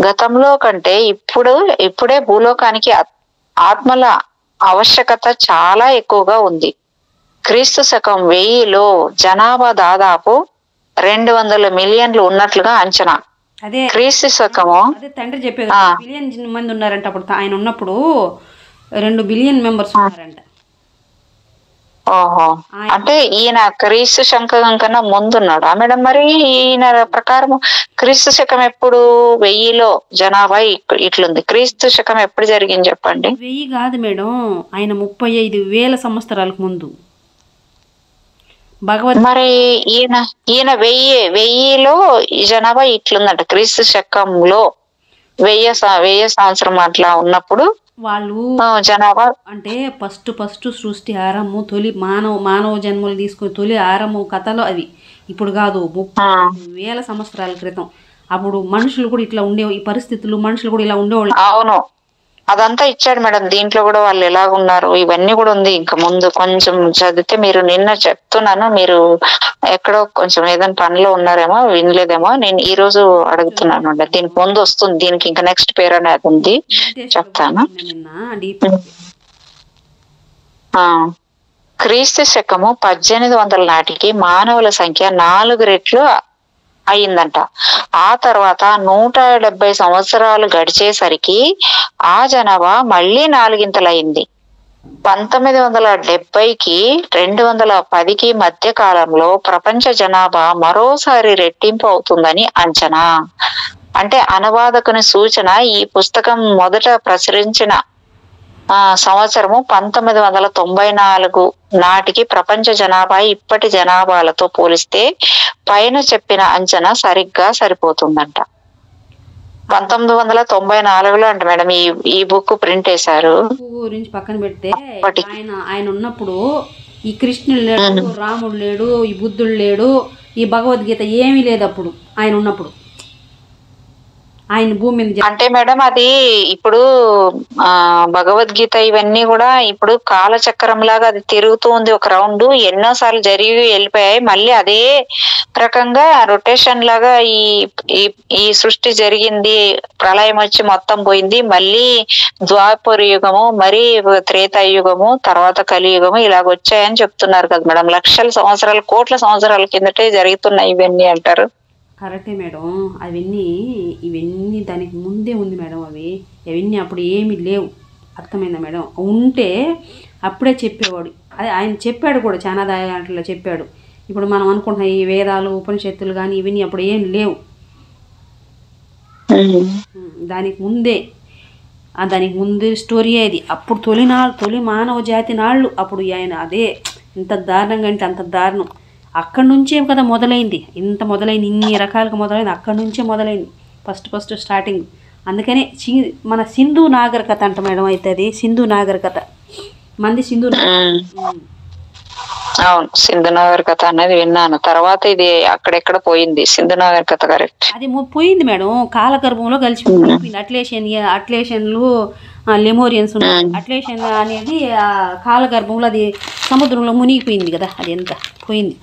గతంలో కంటే ఇప్పుడే భూలోకానికి ఆత్మల ఆవశ్యకత చాలా ఎక్కువగా ఉంది. క్రీస్తు శకం 1000లో జనాభా దాదాపు 200 మిలియన్లు ఉన్నట్లుగా అంచనా. అదే క్రీస్తు శకము తండ్రి చెప్పేది బిలియన్ మంది ఉన్నారంట అప్పుడు. ఆయన ఉన్నప్పుడు 2 బిలియన్ మెంబర్స్ ఉన్నారంట. ఓహో, అంటే ఈయన క్రీస్తు శకం కన్నా ముందున్నాడు మేడం. మరి ఈయన ప్రకారం క్రీస్తు శకం ఎప్పుడు 1000లో జనాభా ఇట్లుంది. క్రీస్తు శకం ఎప్పుడు జరిగింది చెప్పండి. 1000 కాదు మేడం, ఆయన 35,000 సంవత్సరాలకు ముందు. మరి ఈయన 1000లో ఈ జనాభా ఇట్లుందంట. క్రీస్తు శకంలో 1000 సంవత్సరం అట్లా ఉన్నప్పుడు వాళ్ళు జనాభా అంటే ఫస్ట్ సృష్టి ఆరంభం, తొలి మానవ జన్మలు తీసుకుని తొలి ఆరంభం కథలో అవి. ఇప్పుడు కాదు, 30,000 సంవత్సరాల క్రితం. అప్పుడు మనుషులు కూడా ఇట్లా ఉండే, ఈ పరిస్థితులు మనుషులు కూడా ఇలా ఉండేవాళ్ళు. అవును, అదంతా ఇచ్చాడు మేడం. దీంట్లో కూడా వాళ్ళు ఎలాగున్నారు ఇవన్నీ కూడా ఉంది. ఇంకా ముందు కొంచెం చదివితే, మీరు నిన్న చెప్తున్నాను, మీరు ఎక్కడో కొంచెం ఏదైనా పనిలో ఉన్నారేమో, వినలేదేమో. నేను ఈ రోజు అడుగుతున్నాను. దీనికి ముందు వస్తుంది, దీనికి ఇంకా నెక్స్ట్ పేరు అనేది ఉంది, చెప్తాను. క్రీస్తు శకము 1800 నాటికి మానవుల సంఖ్య 4 రెట్లు అయిందంట. ఆ తర్వాత 170 సంవత్సరాలు గడిచేసరికి ఆ జనాభా మళ్ళీ 4 1970కి 210కి మధ్య కాలంలో ప్రపంచ జనాభా మరోసారి రెట్టింపు అవుతుందని అంచనా. అంటే అనువాదకుని సూచన. ఈ పుస్తకం మొదట ప్రచురించిన సంవత్సరము 1994 నాటికి ప్రపంచ జనాభా ఇప్పటి జనాభాలతో పోలిస్తే పైన చెప్పిన అంచనా సరిగ్గా సరిపోతుందంట. 1994లో అంట మేడం ఈ బుక్ ప్రింట్ చేశారు. గురించి పక్కన పెడితే ఆయన ఉన్నప్పుడు ఈ కృష్ణుడు లేడు, రాముడు లేడు, ఈ బుద్ధుడు లేడు, ఈ భగవద్గీత ఏమీ లేదు అప్పుడు ఆయన ఉన్నప్పుడు. ఆయన భూమి మీద అంటే మేడం అది ఇప్పుడు భగవద్గీత ఇవన్నీ కూడా ఇప్పుడు కాలచక్రం లాగా అది తిరుగుతూ ఉంది ఒక రౌండ్. ఎన్నోసార్లు జరిగి వెళ్ళిపోయాయి. మళ్ళీ అదే రకంగా రొటేషన్ లాగా ఈ సృష్టి జరిగింది. ప్రళయం వచ్చి మొత్తం పోయింది. మళ్ళీ ద్వాపర యుగము, మరి త్రేతాయుగము, తర్వాత కలియుగము ఇలాగ వచ్చాయని చెప్తున్నారు కదా మేడం. లక్షల సంవత్సరాలు, కోట్ల సంవత్సరాల కిందటే జరుగుతున్నాయి ఇవన్నీ అంటారు. కరెక్టే మేడం. ఇవన్నీ దానికి ముందే ఉంది మేడం. అవన్నీ అప్పుడు ఏమీ లేవు. అర్థమైందా మేడం? ఉంటే అప్పుడే చెప్పేవాడు. అదే ఆయన చెప్పాడు కూడా, చాలా దాంట్లో చెప్పాడు. ఇప్పుడు మనం అనుకుంటున్నాం ఈ వేదాలు ఉపనిషత్తులు కానీ ఇవన్నీ అప్పుడు ఏం లేవు. దానికి ముందే దానికి ముందు స్టోరీ అది. అప్పుడు తొలి మానవ జాతి నాళ్ళు అప్పుడు ఆయన అదే ఇంత దారుణంగా అంటే అంత దారుణం. అక్కడి నుంచే కదా మొదలైంది, మొదలైంది ఇన్ని రకాలుగా మొదలైంది అక్కడి నుంచే మొదలైంది ఫస్ట్ స్టార్టింగ్. అందుకనే మన సింధు నాగరికత అంట మేడం. అయితే అది సింధు నాగరికత మంది సింధు. అవును, సింధు నాగరికత అనేది విన్నాను. తర్వాత ఇది అక్కడెక్కడ పోయింది సింధు నాగరికత. కరెక్ట్, అది పోయింది మేడం, కాలగర్భంలో కలిసిపోయింది. అట్లేషన్లు లెమోరియన్స్ అట్లేషన్ అనేది కాలగర్భంలో అది సముద్రంలో మునిగిపోయింది కదా, అది ఎంత పోయింది.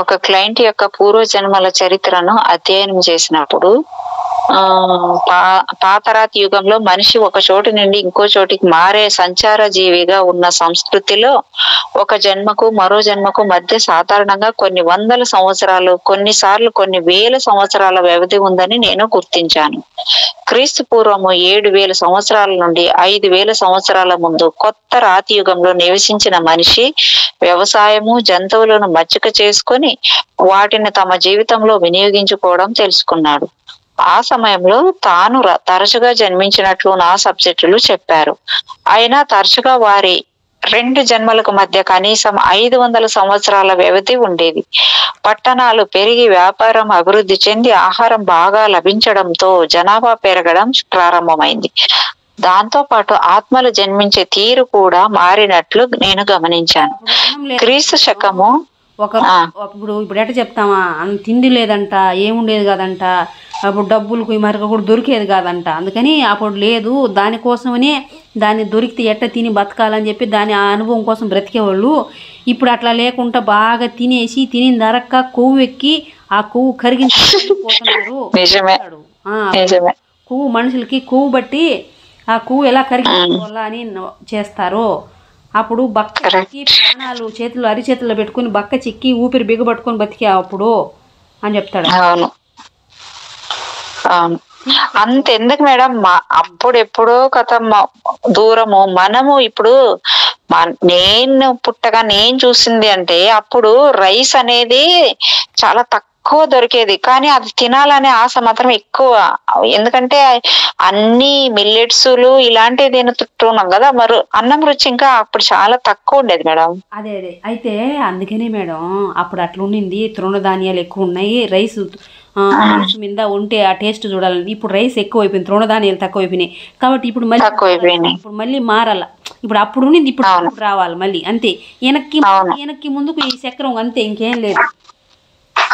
ఒక క్లయింట్ యొక్క పూర్వజన్మల చరిత్రను అధ్యయనం చేసినప్పుడు పాతరాతి యుగంలో మనిషి ఒక చోటు నుండి ఇంకో చోటికి మారే సంచార జీవిగా ఉన్న సంస్కృతిలో ఒక జన్మకు మరో జన్మకు మధ్య సాధారణంగా కొన్ని వందల సంవత్సరాలు, కొన్నిసార్లు కొన్ని వేల సంవత్సరాల వ్యవధి ఉందని నేను గుర్తించాను. క్రీస్తు పూర్వము 7,000 సంవత్సరాల నుండి 5,000 సంవత్సరాల ముందు కొత్త రాతి యుగంలో నివసించిన మనిషి వ్యవసాయము, జంతువులను మచ్చిక చేసుకొని వాటిని తమ జీవితంలో వినియోగించుకోవడం తెలుసుకున్నాడు. ఆ సమయంలో తాను తరచుగా జన్మించినట్లు నా సబ్జెక్టులు చెప్పారు. అయినా తరచుగా వారి 2 జన్మలకు మధ్య కనీసం 500 సంవత్సరాల వ్యవధి ఉండేది. పట్టణాలు పెరిగి వ్యాపారం అభివృద్ధి చెంది ఆహారం బాగా లభించడంతో జనాభా పెరగడం ప్రారంభమైంది. దాంతో పాటు ఆత్మలు జన్మించే తీరు కూడా మారినట్లు నేను గమనించాను. క్రీస్తు శకము ఇప్పుడు ఎట్లా చెప్తామా, తిండి లేదంట, ఏముండేది కాదంట, అప్పుడు డబ్బులకు మరొక కూడా దొరికేది కాదంట. అందుకని అప్పుడు లేదు, దానికోసమనే దాన్ని దొరికితే ఎట్ట తిని బతకాలని చెప్పి దాని అనుభవం కోసం బ్రతికేవాళ్ళు. ఇప్పుడు అట్లా లేకుండా బాగా తినేసి తిని దరక్క కొవ్వు ఎక్కి ఆ కొవ్వు కరిగించుకుంటున్నారు. కొవ్వు మనుషులకి కొవ్వు బట్టి ఆ కొవ్వు ఎలా కరిగించుకోవాలా అని చేస్తారు. అప్పుడు బక్క చిక్కి ప్రాణాలు అరిచేతుల్లో పెట్టుకుని బక్క చిక్కి ఊపిరి బిగబట్టుకొని బతికే అప్పుడు అని చెప్తాడు. అంతెందుకు మేడం, అప్పుడెప్పుడో కథ దూరము. మనము ఇప్పుడు నేను పుట్టగా నేను చూసింది అంటే అప్పుడు రైస్ అనేది చాలా తక్కువ దొరికేది, కానీ అది తినాలనే ఆశ మాత్రం ఎక్కువ. ఎందుకంటే అన్ని మిల్లెట్స్లు ఇలాంటివి తింటున్నాం కదా, మరి అన్నం రుచి ఇంకా అప్పుడు చాలా తక్కువ ఉండేది మేడం. అదే అయితే అందుకనే మేడం అప్పుడు అట్లా ఉండింది. తృణధాన్యాలు ఎక్కువ ఉన్నాయి, రైస్ మీద ఉంటే ఆ టేస్ట్ చూడాలని. ఇప్పుడు రైస్ ఎక్కువ అయిపోయింది, తృణధాన్యాలు తక్కువ అయిపోయినాయి. కాబట్టి ఇప్పుడు మళ్ళీ మారాల. ఇప్పుడు అప్పుడు ఉండింది ఇప్పుడు రావాలి మళ్ళీ, అంతే. వెనక్కి ముందుకు ఈ చక్రం అంతే, ఇంకేం లేదు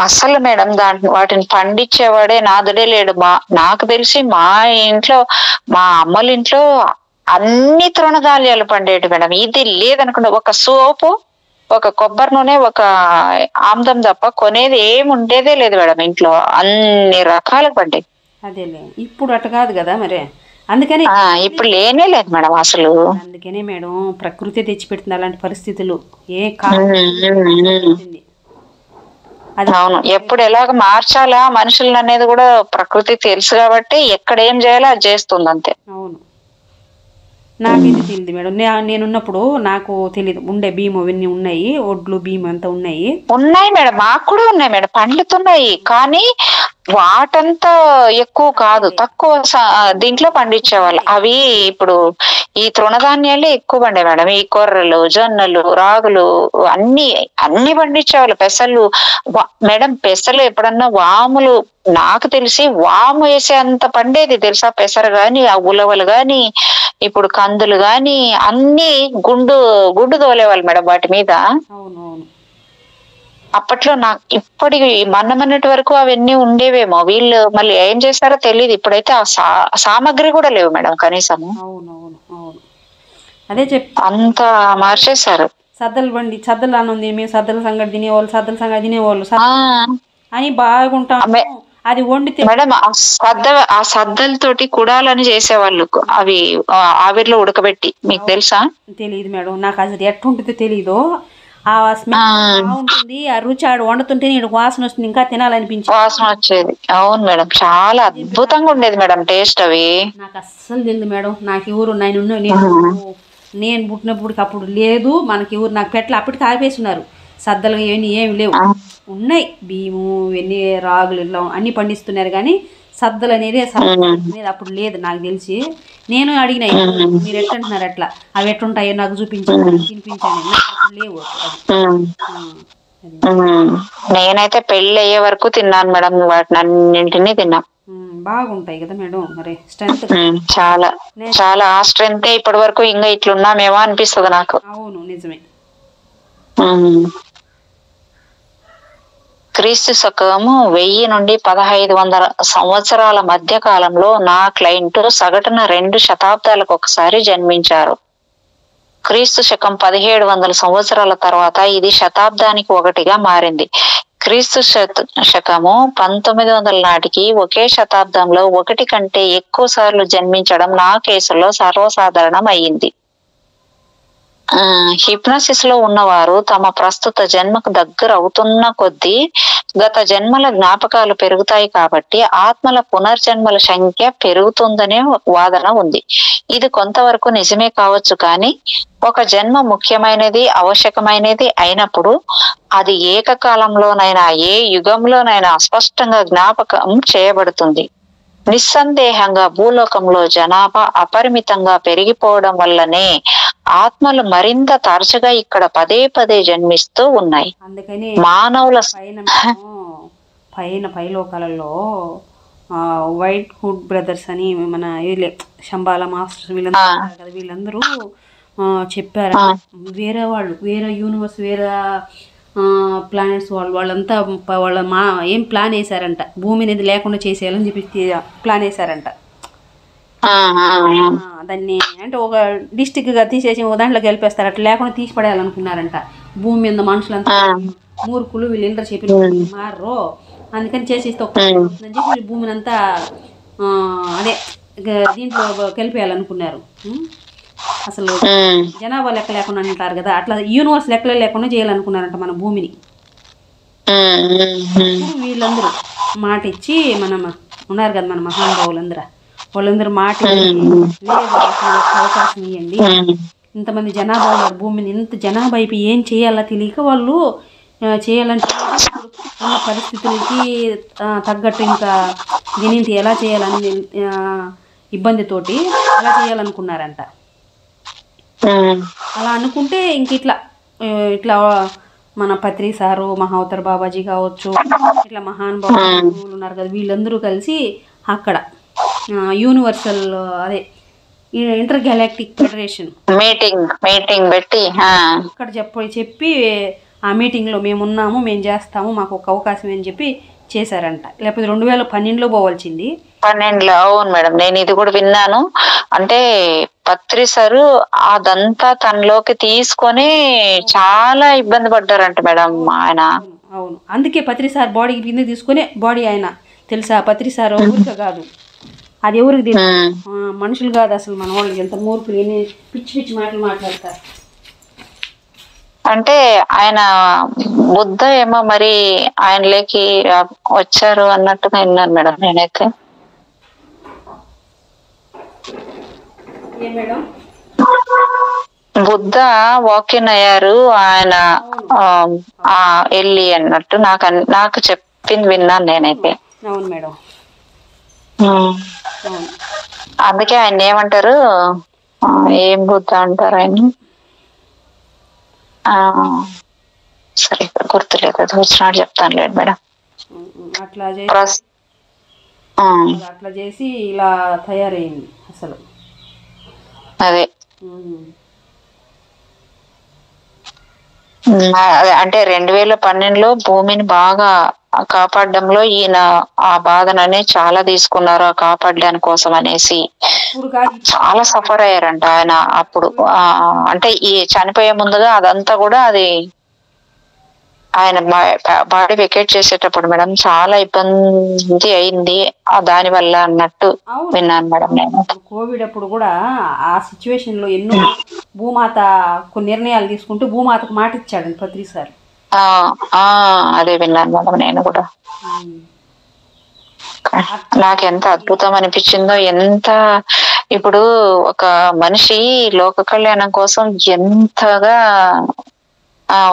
అసలు మేడం. వాటిని పండించేవాడే నాదుడే లేడు. నాకు తెలిసి మా ఇంట్లో, మా అమ్మల ఇంట్లో అన్ని తృణధాన్యాలు పండేటి మేడం. ఇది లేదనుకుంటా, ఒక సోపు, ఒక కొబ్బరి నూనె, ఒక ఆమ్దం తప్ప కొనేది ఏమి ఉండేదే లేదు మేడం ఇంట్లో. అన్ని రకాలు పండేది. అదేలే, ఇప్పుడు అట్ట కాదు కదా మరి. అందుకని ఇప్పుడు లేనే లేదు మేడం అసలు. అందుకనే మేడం ప్రకృతి తెచ్చిపెడుతుంది అలాంటి పరిస్థితులు. కాదు అవును, ఎప్పుడు ఎలాగ మార్చాలా మనుషులను అనేది కూడా ప్రకృతి తెలుసు కాబట్టి ఎక్కడ ఏం చేయాలో అది చేస్తుంది అంతే. అవును, నాకైతే తెలియదు మేడం. నేనున్నప్పుడు నాకు తెలియదు. ఉండే బియ్యం అవన్నీ ఉన్నాయి, ఒడ్లు బియ్యం అంతా ఉన్నాయి మేడం. మాకు కూడా ఉన్నాయి మేడం, పండుతున్నాయి. కానీ వాటంతా ఎక్కువ కాదు, తక్కువ దీంట్లో పండించేవాళ్ళు. అవి ఇప్పుడు ఈ తృణధాన్యాలే ఎక్కువ పండే మేడం. ఈ కొర్రలు, జొన్నలు, రాగులు అన్ని పండించేవాళ్ళు. పెసలు మేడం, పెసలు ఎప్పుడన్నా వాములు, నాకు తెలిసి వాము వేసే అంత పండేది తెలుసా పెసరు గాని, ఆ ఉలవలు గాని, ఇప్పుడు కందులు గాని అన్ని గుండు తోలేవాళ్ళు మేడం వాటి మీద. అప్పట్లో ఇప్పటి మొన్నటి వరకు అవన్నీ ఉండేవేమో, వీళ్ళు మళ్ళీ ఏం చేస్తారో తెలియదు. ఇప్పుడైతే ఆ సామాగ్రి కూడా లేవు మేడం కనీసము. అదే అంత మార్చేశారు. సద్దలు అని మేము సద్దల సంగటి తినేవాళ్ళు అని బాగుంటాం. అది వండితే మేడం ఆ సద్దలతోటి కుడాలని చేసేవాళ్ళు, అవి ఆవిరిలో ఉడకబెట్టి. మీకు తెలుసా? తెలియదు మేడం, నాకు అసలు ఎట్లుంటుందో తెలీదు. ఆ స్మెల్ బాగుంటుంది, ఆ రుచి ఆడు వండుతుంటే నేను వాసన వస్తుంది, ఇంకా తినాలనిపించింది. వాసన వచ్చేది. అవును మేడం, చాలా అద్భుతంగా ఉండేది మేడం టేస్ట్ అవి. నాకు అస్సలు తెలియదు మేడం. నాకు ఎవరు నేను పుట్టినప్పటికి అప్పుడు లేదు, మనకి ఎవరు నాకు పెట్టలే. అప్పటికి ఆపేస్తున్నారు, సద్దలు ఇవన్నీ ఏమి లేవు. ఉన్నాయి బియ్యము ఇవన్నీ రాగులు ఇలా అన్నీ పండిస్తున్నారు, కానీ సద్దలు అనేది అప్పుడు లేదు నాకు తెలిసి. నేను అడిగిన మీరు ఎట్లంటున్నారు అట్లా, అవి ఎట్లుంటాయో నాకు చూపించండి, తినిపించండి. నాకు అప్పుడు లేవు నేనైతే పెళ్లి అయ్యే వరకు తిన్నాను మేడం, వాటిని అన్నింటినీ తిన్నా. బాగుంటాయి కదా మేడం, మరి స్ట్రెంత్ చాలా చాలా. ఆ స్ట్రెంత్ ఇప్పటి వరకు ఇంకా ఇట్లున్నామేమో అనిపిస్తుంది నాకు. అవును నిజమే. క్రీస్తు శకము 1000 నుండి 1500 సంవత్సరాల మధ్య కాలంలో నా క్లయింట్ సగటున 2 శతాబ్దాలకు ఒకసారి జన్మించారు. క్రీస్తు శకం 1700 సంవత్సరాల తర్వాత ఇది శతాబ్దానికి ఒకటిగా మారింది. క్రీస్తు శకము 1900 నాటికి ఒకే శతాబ్దంలో 1 కంటే ఎక్కువ సార్లు జన్మించడం నా కేసులో సర్వసాధారణం అయ్యింది. హిప్నాసిస్ లో ఉన్నవారు తమ ప్రస్తుత జన్మకు దగ్గర అవుతున్న కొద్దీ గత జన్మల జ్ఞాపకాలు పెరుగుతాయి, కాబట్టి ఆత్మల పునర్జన్మల సంఖ్య పెరుగుతుందనే వాదన ఉంది. ఇది కొంతవరకు నిజమే కావచ్చు, కానీ ఒక జన్మ ముఖ్యమైనది, ఆవశ్యకమైనది అయినప్పుడు అది ఏకకాలంలోనైనా ఏ యుగంలోనైనా స్పష్టంగా జ్ఞాపకం చేయబడుతుంది. నిస్సందేహంగా భూలోకంలో జనాభా అపరిమితంగా పెరిగిపోవడం వల్లనే ఆత్మలు మరింత తరచుగా ఇక్కడ పదే పదే జన్మిస్తూ ఉన్నాయి. అందుకని మానవుల పైలోకాలలో వైట్ హుడ్ బ్రదర్స్ అని మన శంబాల మాస్టర్స్ వీళ్ళందరూ చెప్పారు. వేరే వాళ్ళు, వేరే యూనివర్స్, వేరే ప్లానెట్స్ వాళ్ళంతా ఏం ప్లాన్ వేశారంట, భూమి అనేది లేకుండా చేసేయాలని చెప్పి ప్లాన్ వేశారంట. దాన్ని అంటే ఒక డిస్టిక్గా తీసేసి ఒక దాంట్లోకి వెళ్ళిపేస్తారు, అట్లా లేకుండా తీసి పడేయాలనుకున్నారంట. భూమి మీద మనుషులంతా మూర్ఖులు, వీళ్ళందరూ చెప్పిన మారరు, అందుకని చేసేస్తే అని చెప్పి భూమిని అంతా అదే దీంట్లో కలిపేయాలనుకున్నారు. అసలు జనాభా లెక్క లేకుండా అంటారు కదా, అట్లా యూనివర్స్ లెక్కలే లేకుండా చేయాలనుకున్నారంట మన భూమిని. వీళ్ళందరూ మాట ఇచ్చి ఉన్నారు కదా మన మహానుభావులందరూ, వాళ్ళందరూ మాట అవకాశం ఇవ్వండి, ఇంతమంది జనాభా ఉన్నారు భూమిని, ఇంత జనాభా అయిపోయి ఏం చేయాలా తెలియక వాళ్ళు చేయాలంటే ఉన్న పరిస్థితులకి తగ్గట్టు ఇంకా దీనింటి ఎలా చేయాలని ఇబ్బందితోటి ఎలా చేయాలనుకున్నారంట. అలా అనుకుంటే ఇంక ఇట్లా మన పత్రి సారు, మహావతార్ బాబాజీ కావచ్చు, ఇట్లా మహానుభావులు ఉన్నారు కదా, వీళ్ళందరూ కలిసి అక్కడ యూనివర్సల్ అదే ఇంటర్ గ్యాలాక్టిక్ ఫెడరేషన్ మీటింగ్ పెట్టి అక్కడ చెప్పి ఆ మీటింగ్లో మేము ఉన్నాము, మేము చేస్తాము, మాకు ఒక అవకాశం అని చెప్పి చేశారంట. లేకపోతే 2012లో పోవాల్సింది. 12లో. అవును మేడం, నేను ఇది కూడా విన్నాను. అంటే పత్రి సారు అదంతా తనలోకి తీసుకొని చాలా ఇబ్బంది పడ్డారంట మేడం ఆయన. అవును, అందుకే పత్రి సార్ బాడీ కింద తీసుకొని బాడీ ఆయన తెలుసా, పత్రి సార్ ఊరిక కాదు, అది ఎవరికి తెలుసు, మనుషులు కాదు అసలు మన వాళ్ళు, ఎంత మూర్ఖులు, ఎన్ని పిచ్చి పిచ్చి మాటలు మాట్లాడతారు. అంటే ఆయన బుద్ధ ఏమో మరి ఆయనలోకి వచ్చారు అన్నట్టుగా విన్నాను మేడం నేనైతే. బుద్ధ వాకిన్ అయ్యారు ఆయన వెళ్ళి అన్నట్టు నాకు చెప్పింది విన్నాను నేనైతే. అవును మేడం. అందుకే ఆయన ఏమంటారు, ఏం బుద్ధ అంటారు ఆయన, సరే గుర్తులేదు, అది వచ్చినాడు చెప్తాను లేదు మేడం. అట్లా చేసి ఇలా తయారైంది అసలు. అదే అంటే 2012లో భూమిని బాగా కాపాడడంలో ఈయన ఆ బాధనని చాలా తీసుకున్నారు, ఆ కాపాడడాని కోసం అనేసి చాలా సఫర్ అయ్యారంట ఆయన అప్పుడు. అంటే ఈ చనిపోయే ముందుగా అదంతా కూడా అది ఆయన బాడీ వెకేట్ చేసేటప్పుడు మేడం చాలా ఇబ్బంది అయింది దాని వల్ల అన్నట్టు అవును. విన్నాను మేడం నేను. కోవిడ్ అప్పుడు కూడా ఆ సిచ్యువేషన్ లో ఎన్నో భూమాత కొన్ని నిర్ణయాలు తీసుకుంటూ భూమాతకు మాట ఇచ్చాడు పత్రి సార్. అదే విన్నాను మేడం నేను కూడా. నాకెంత అద్భుతం అనిపించిందో, ఎంత ఇప్పుడు ఒక మనిషి లోక కళ్యాణం కోసం ఎంతగా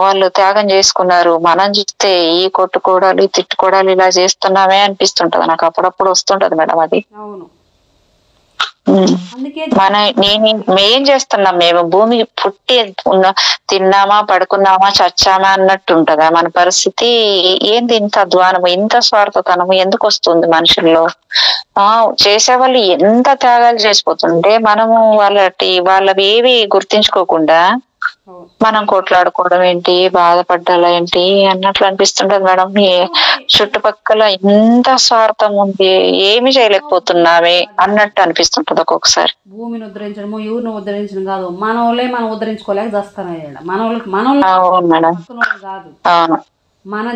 వాళ్ళు త్యాగం చేసుకున్నారు. మనం చూస్తే ఈ కొట్టుకోవడాలు తిట్టుకోవడాలు ఇలా చేస్తున్నామే అనిపిస్తుంటది నాకు అప్పుడప్పుడు వస్తుంటది మేడం అది. అవును. మేం చేస్తున్నాం, మేము భూమి పుట్టి తిన్నామా పడుకున్నామా చచ్చామా అన్నట్టు ఉంటదా మన పరిస్థితి? ఏంది ఇంత అధ్వానము, ఇంత స్వార్థతనము ఎందుకు వస్తుంది మనుషుల్లో? చేసేవాళ్ళు ఎంత త్యాగాలు చేసిపోతుంటే మనము వాళ్ళవి ఏవి గుర్తించుకోకుండా మనం కొట్లాడుకోవడం ఏంటి, బాధపడ్డాలా ఏంటి అన్నట్లు అనిపిస్తుంటది మేడం. చుట్టుపక్కల ఇంత స్వార్థం ఉంది, ఏమి చేయలేకపోతున్నామే అన్నట్టు అనిపిస్తుంటది ఒక్కొక్కసారి. భూమిని ఉద్ధరించడము ఎవరిని ఉద్ధరించడం కాదు, మన వాళ్ళే మనం ఉద్ధరించుకోలేక చేస్తానే అవును మేడం. కాదు, అవును,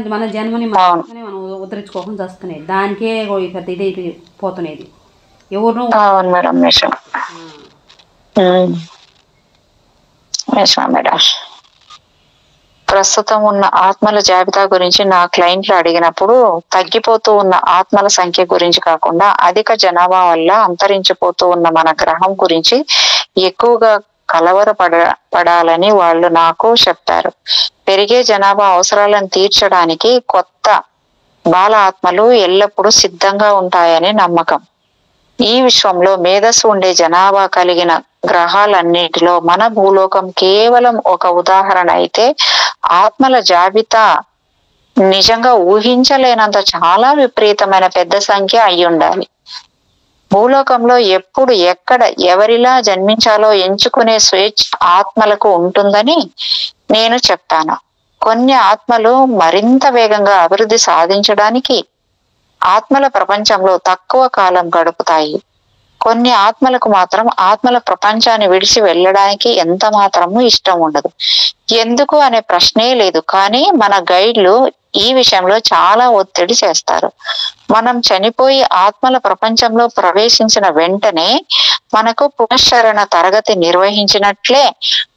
మన జన్మని మనం ఉద్ధరించుకోకుండా చేస్తున్నాయి. దానికే పెద్ద ఇది పోతున్నది ఎవరు. అవును మేడం. మేడం, ప్రస్తుతం ఉన్న ఆత్మల జాబితా గురించి నా క్లయింట్లు అడిగినప్పుడు తగ్గిపోతూ ఉన్న ఆత్మల సంఖ్య గురించి కాకుండా అధిక జనాభా వల్ల అంతరించిపోతూ ఉన్న మన గ్రహం గురించి ఎక్కువగా పడాలని వాళ్ళు నాకు చెప్పారు. పెరిగే జనాభా అవసరాలను తీర్చడానికి కొత్త బాల ఆత్మలు ఎల్లప్పుడూ సిద్ధంగా ఉంటాయని నమ్మకం. ఈ విశ్వంలో మేధస్సు ఉండే జనాభా కలిగిన గ్రహాలన్నిటిలో మన భూలోకం కేవలం ఒక ఉదాహరణ అయితే ఆత్మల జాబితా నిజంగా ఊహించలేనంత చాలా విపరీతమైన పెద్ద సంఖ్య అయి ఉండాలి. భూలోకంలో ఎప్పుడు ఎక్కడ ఎవరిలా జన్మించాలో ఎంచుకునే స్వేచ్ఛ ఆత్మలకు ఉంటుందని నేను చెప్పాను. కొన్ని ఆత్మలు మరింత వేగంగా అభివృద్ధి సాధించడానికి ఆత్మల ప్రపంచంలో తక్కువ కాలం గడుపుతాయి. కొన్ని ఆత్మలకు మాత్రం ఆత్మల ప్రపంచాన్ని విడిచి వెళ్ళడానికి ఎంత మాత్రము ఇష్టం ఉండదు. ఎందుకు అనే ప్రశ్నే లేదు. కానీ మన గైడ్లు ఈ విషయంలో చాలా ఒత్తిడి చేస్తారు. మనం చనిపోయి ఆత్మల ప్రపంచంలో ప్రవేశించిన వెంటనే మనకు పునశ్చరణ తరగతి నిర్వహించినట్లే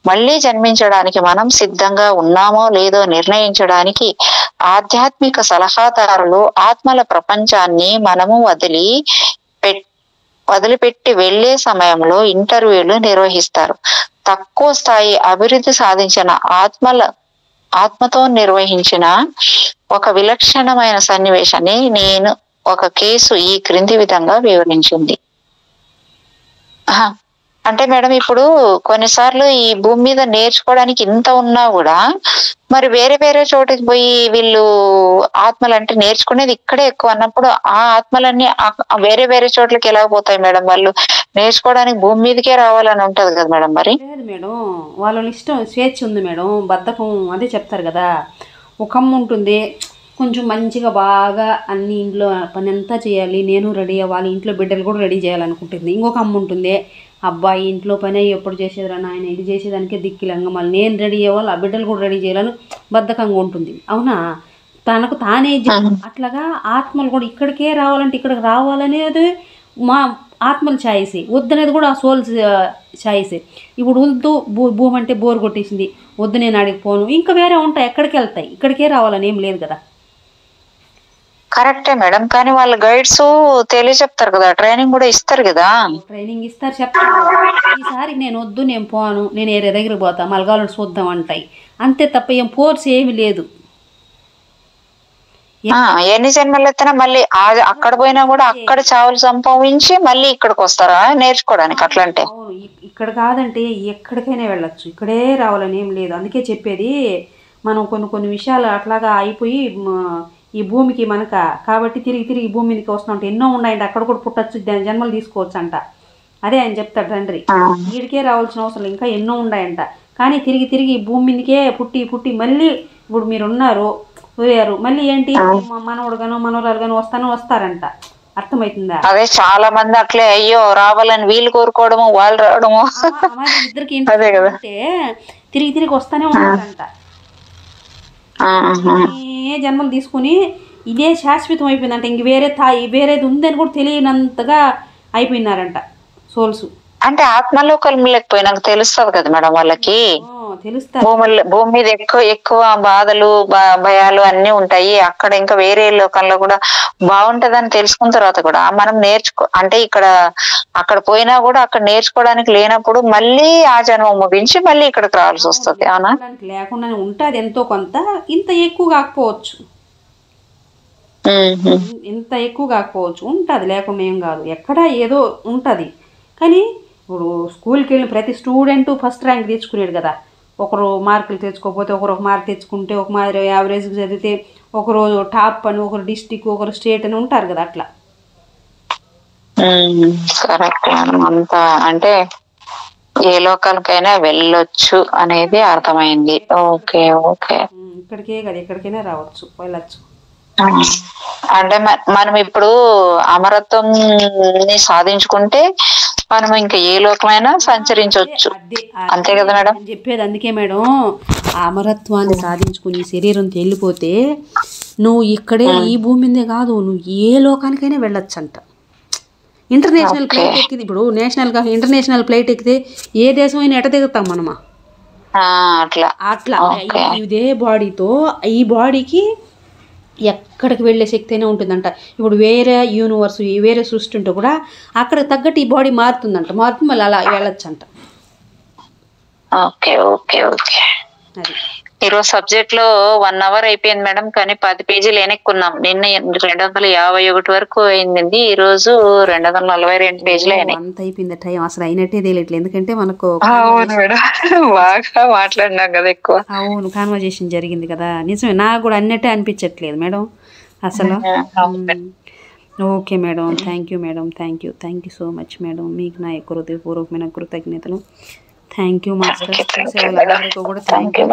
మళ్ళీ జన్మించడానికి మనం సిద్ధంగా ఉన్నామో లేదో నిర్ణయించడానికి ఆధ్యాత్మిక సలహాదారులు ఆత్మల ప్రపంచాన్ని మనము వదిలిపెట్టి వెళ్లే సమయంలో ఇంటర్వ్యూలు నిర్వహిస్తారు. తక్కువ స్థాయి అభివృద్ధి సాధించిన ఆత్మతో నిర్వహించిన ఒక విలక్షణమైన సన్నివేశాన్ని నేను ఒక కేసు ఈ క్రింది విధంగా వివరించింది. అంటే మేడం, ఇప్పుడు కొన్నిసార్లు ఈ భూమి మీద నేర్చుకోవడానికి ఇంత ఉన్నా కూడా మరి వేరే వేరే చోటికి పోయి వీళ్ళు ఆత్మలు అంటే నేర్చుకునేది ఇక్కడే ఎక్కువ అన్నప్పుడు ఆ ఆత్మలన్నీ వేరే వేరే చోట్లకి ఎలా పోతాయి మేడం? వాళ్ళు నేర్చుకోవడానికి భూమి మీదకే రావాలని ఉంటది కదా మేడం? మరి లేదు మేడం, వాళ్ళ ఇష్టం, స్వేచ్ఛ ఉంది మేడం. బద్ధకం అదే చెప్తారు కదా, ఒక అమ్మ ఉంటుంది కొంచెం మంచిగా బాగా అన్ని ఇంట్లో పని అంతా చేయాలి, నేను రెడీ అవ్వాలి, ఇంట్లో బిడ్డలు కూడా రెడీ చేయాలనుకుంటుంది. ఇంకొక అమ్మ ఉంటుంది, అబ్బాయి ఇంట్లో పని ఎప్పుడు చేసేదిరా నాయన, ఇది చేసేదానికే దిక్కిలంగా మళ్ళీ నేను రెడీ అవ్వాలి, ఆ బిడ్డలు కూడా రెడీ చేయాలని బద్ధకంగా ఉంటుంది. అవునా? తనకు తానే అట్లాగా ఆత్మలు కూడా ఇక్కడికే రావాలంటే ఇక్కడికి రావాలనేది మా ఆత్మల ఛాయిసే, వద్దనేది కూడా ఆ సోల్ ఛాయిసే. ఇప్పుడు వద్దు భూమి అంటే బోర్ కొట్టేసింది, వద్దు నేను అడిగి పోను, ఇంకా వేరే ఉంటాయి ఎక్కడికి వెళ్తాయి, ఇక్కడికే రావాలని ఏం లేదు కదా. కరెక్టే మేడం, కానీ వాళ్ళ గైడ్స్ తెలియచెప్తారు కదా, ట్రైనింగ్ కూడా ఇస్తారు కదా. ట్రైనింగ్ ఇస్తారు, చెప్తారు. ఈసారి నేను వద్దు, నేను పోను, నేను ఏరే దగ్గరికి పోతా, మలగాలను చూద్దాం అంటాయి, అంతే తప్ప ఏం ఫోర్స్ ఏమి లేదు. ఎన్ని జన్మలు ఎత్తినా మళ్ళీ అక్కడ పోయినా కూడా అక్కడ చావులు సంభవించి మళ్ళీ ఇక్కడికి వస్తారా నేర్చుకోవడానికి? అట్లంటే అవును, ఇక్కడ కాదంటే ఎక్కడికైనా వెళ్ళొచ్చు, ఇక్కడే రావాలని ఏం లేదు. అందుకే చెప్పేది, మనం కొన్ని విషయాలు అట్లాగా అయిపోయి ఈ భూమికి కాబట్టి తిరిగి భూమి మీదకి వస్తుంటే ఎన్నో ఉన్నాయండి, అక్కడ కూడా పుట్టచ్చు, జన్మలు తీసుకోవచ్చు అంట. అదే ఆయన చెప్తాడు తండ్రి, వీడికే రావాల్సిన అవసరం ఇంకా ఎన్నో ఉన్నాయంట. కానీ తిరిగి ఈ భూమి మీదకే పుట్టి మళ్ళీ ఇప్పుడు మీరు ఉన్నారు పోయారు, మళ్ళీ ఏంటి మనవడు గాను మనవరాలు గాను వస్తారంట. అర్థమవుతుందా? అదే చాలా మంది అట్లే అయ్యో రావాలని వీళ్ళు కోరుకోవడము, వాళ్ళు రావడము, ఇద్దరికి అంటే తిరిగి వస్తానే ఉంటారంట. ఆహా. ఏ జన్మలు తీసుకుని ఇదే శాశ్వతం అయిపోయిందంట. ఇంక వేరేది ఉందని కూడా తెలియనంతగా అయిపోయినారంట సోల్స్. అంటే ఆత్మలోకంలోకి పోయినాక తెలుస్తుంది కదా మేడం వాళ్ళకి. తెలుస్తారు. భూమి మీద ఎక్కువ బాధలు భయాలు అన్ని ఉంటాయి. అక్కడ ఇంకా వేరే లోకంలో కూడా బాగుంటదని తెలుసుకున్న తర్వాత కూడా మనం అంటే అక్కడ పోయినా కూడా అక్కడ నేర్చుకోవడానికి లేనప్పుడు మళ్ళీ ఆ జన్మ ముగించి మళ్ళీ ఇక్కడికి రావాల్సి వస్తుంది. అవునా? లేకుండా ఉంటుంది ఎంతో కొంత, ఇంత ఎక్కువ కాకపోవచ్చు, ఇంత ఎక్కువ కాకపోవచ్చు, ఉంటుంది, లేకుండా ఏం కాదు. ఎక్కడ ఏదో ఉంటుంది. కానీ ఇప్పుడు స్కూల్కి వెళ్ళిన ప్రతి స్టూడెంట్ ఫస్ట్ ర్యాంక్ తెచ్చుకునేది కదా. ఒకరు మార్కులు తెచ్చుకోకపోతే ఒకరు ఒక మార్క్ తెచ్చుకుంటే, ఒక మాదిరి యావరేజ్కి చదివితే ఒకరు టాప్ అని, ఒకరు డిస్టిక్, ఒకరు స్టేట్ అని ఉంటారు కదా. అట్లా కరెక్ట్. అంతా అంటే ఏ లోకాలకైనా వెళ్ళొచ్చు అనేది అర్థమైంది. Okay okay. ఇక్కడికే కదా, ఎక్కడికైనా రావచ్చు, వెళ్ళచ్చు. అంటే మనం ఇప్పుడు అమరత్వం సాధించుకుంటే మనం ఇంకా ఏ లోకమైనా సంచరించవచ్చు, అంతే కదా మేడం? నేను చెప్పేది అందుకే మేడం, ఆ అమరత్వాన్ని సాధించుకుని శరీరంతో వెళ్ళిపోతే నువ్వు ఇక్కడే ఈ భూమి మీదే కాదు, నువ్వు ఏ లోకానికైనా వెళ్ళొచ్చంట. ఇంటర్నేషనల్ ఫ్లైట్ ఎక్కింది ఇప్పుడు, ఇంటర్నేషనల్ ఫ్లైట్ ఎక్కితే ఏ దేశం అయినా ఎట దిగుతాం మనమా? అట్లా ఇదే బాడీతో ఈ బాడీకి ఎక్కడికి వెళ్ళే శక్తి అయినా ఉంటుందంట. ఇప్పుడు వేరే యూనివర్స్, వేరే సృష్టి ఉంటే కూడా అక్కడ తగ్గట్టు ఈ బాడీ మారుతుందంట, మారుతుంది, మళ్ళీ అలా వెళ్ళొచ్చంట. Okay okay okay. ఈరోజు సబ్జెక్ట్ లో 1 hour అయిపోయింది మేడం, కానీ 10 పేజీలు వెనక్కున్నాం. నిన్న 251 వరకు అయింది, ఈ రోజు 242 పేజీలు అయినాయి. అంత అయిపోయింది టైం, అసలు అయినట్టే తెలియట్లేదు. ఎందుకంటే మనకు బాగా మాట్లాడినాం కదా ఎక్కువ. అవును, కాన్వర్జేషన్ జరిగింది కదా. నిజమే, నాకు కూడా అన్నట్టే అనిపించట్లేదు మేడం అసలు. Okay madam, thank you madam, thank you so much madam. మీకు నా యొక్క హృదయపూర్వకమైన కృతజ్ఞతలు. Thank you master. సేవలందరికీ కూడా థ్యాంక్ యూ.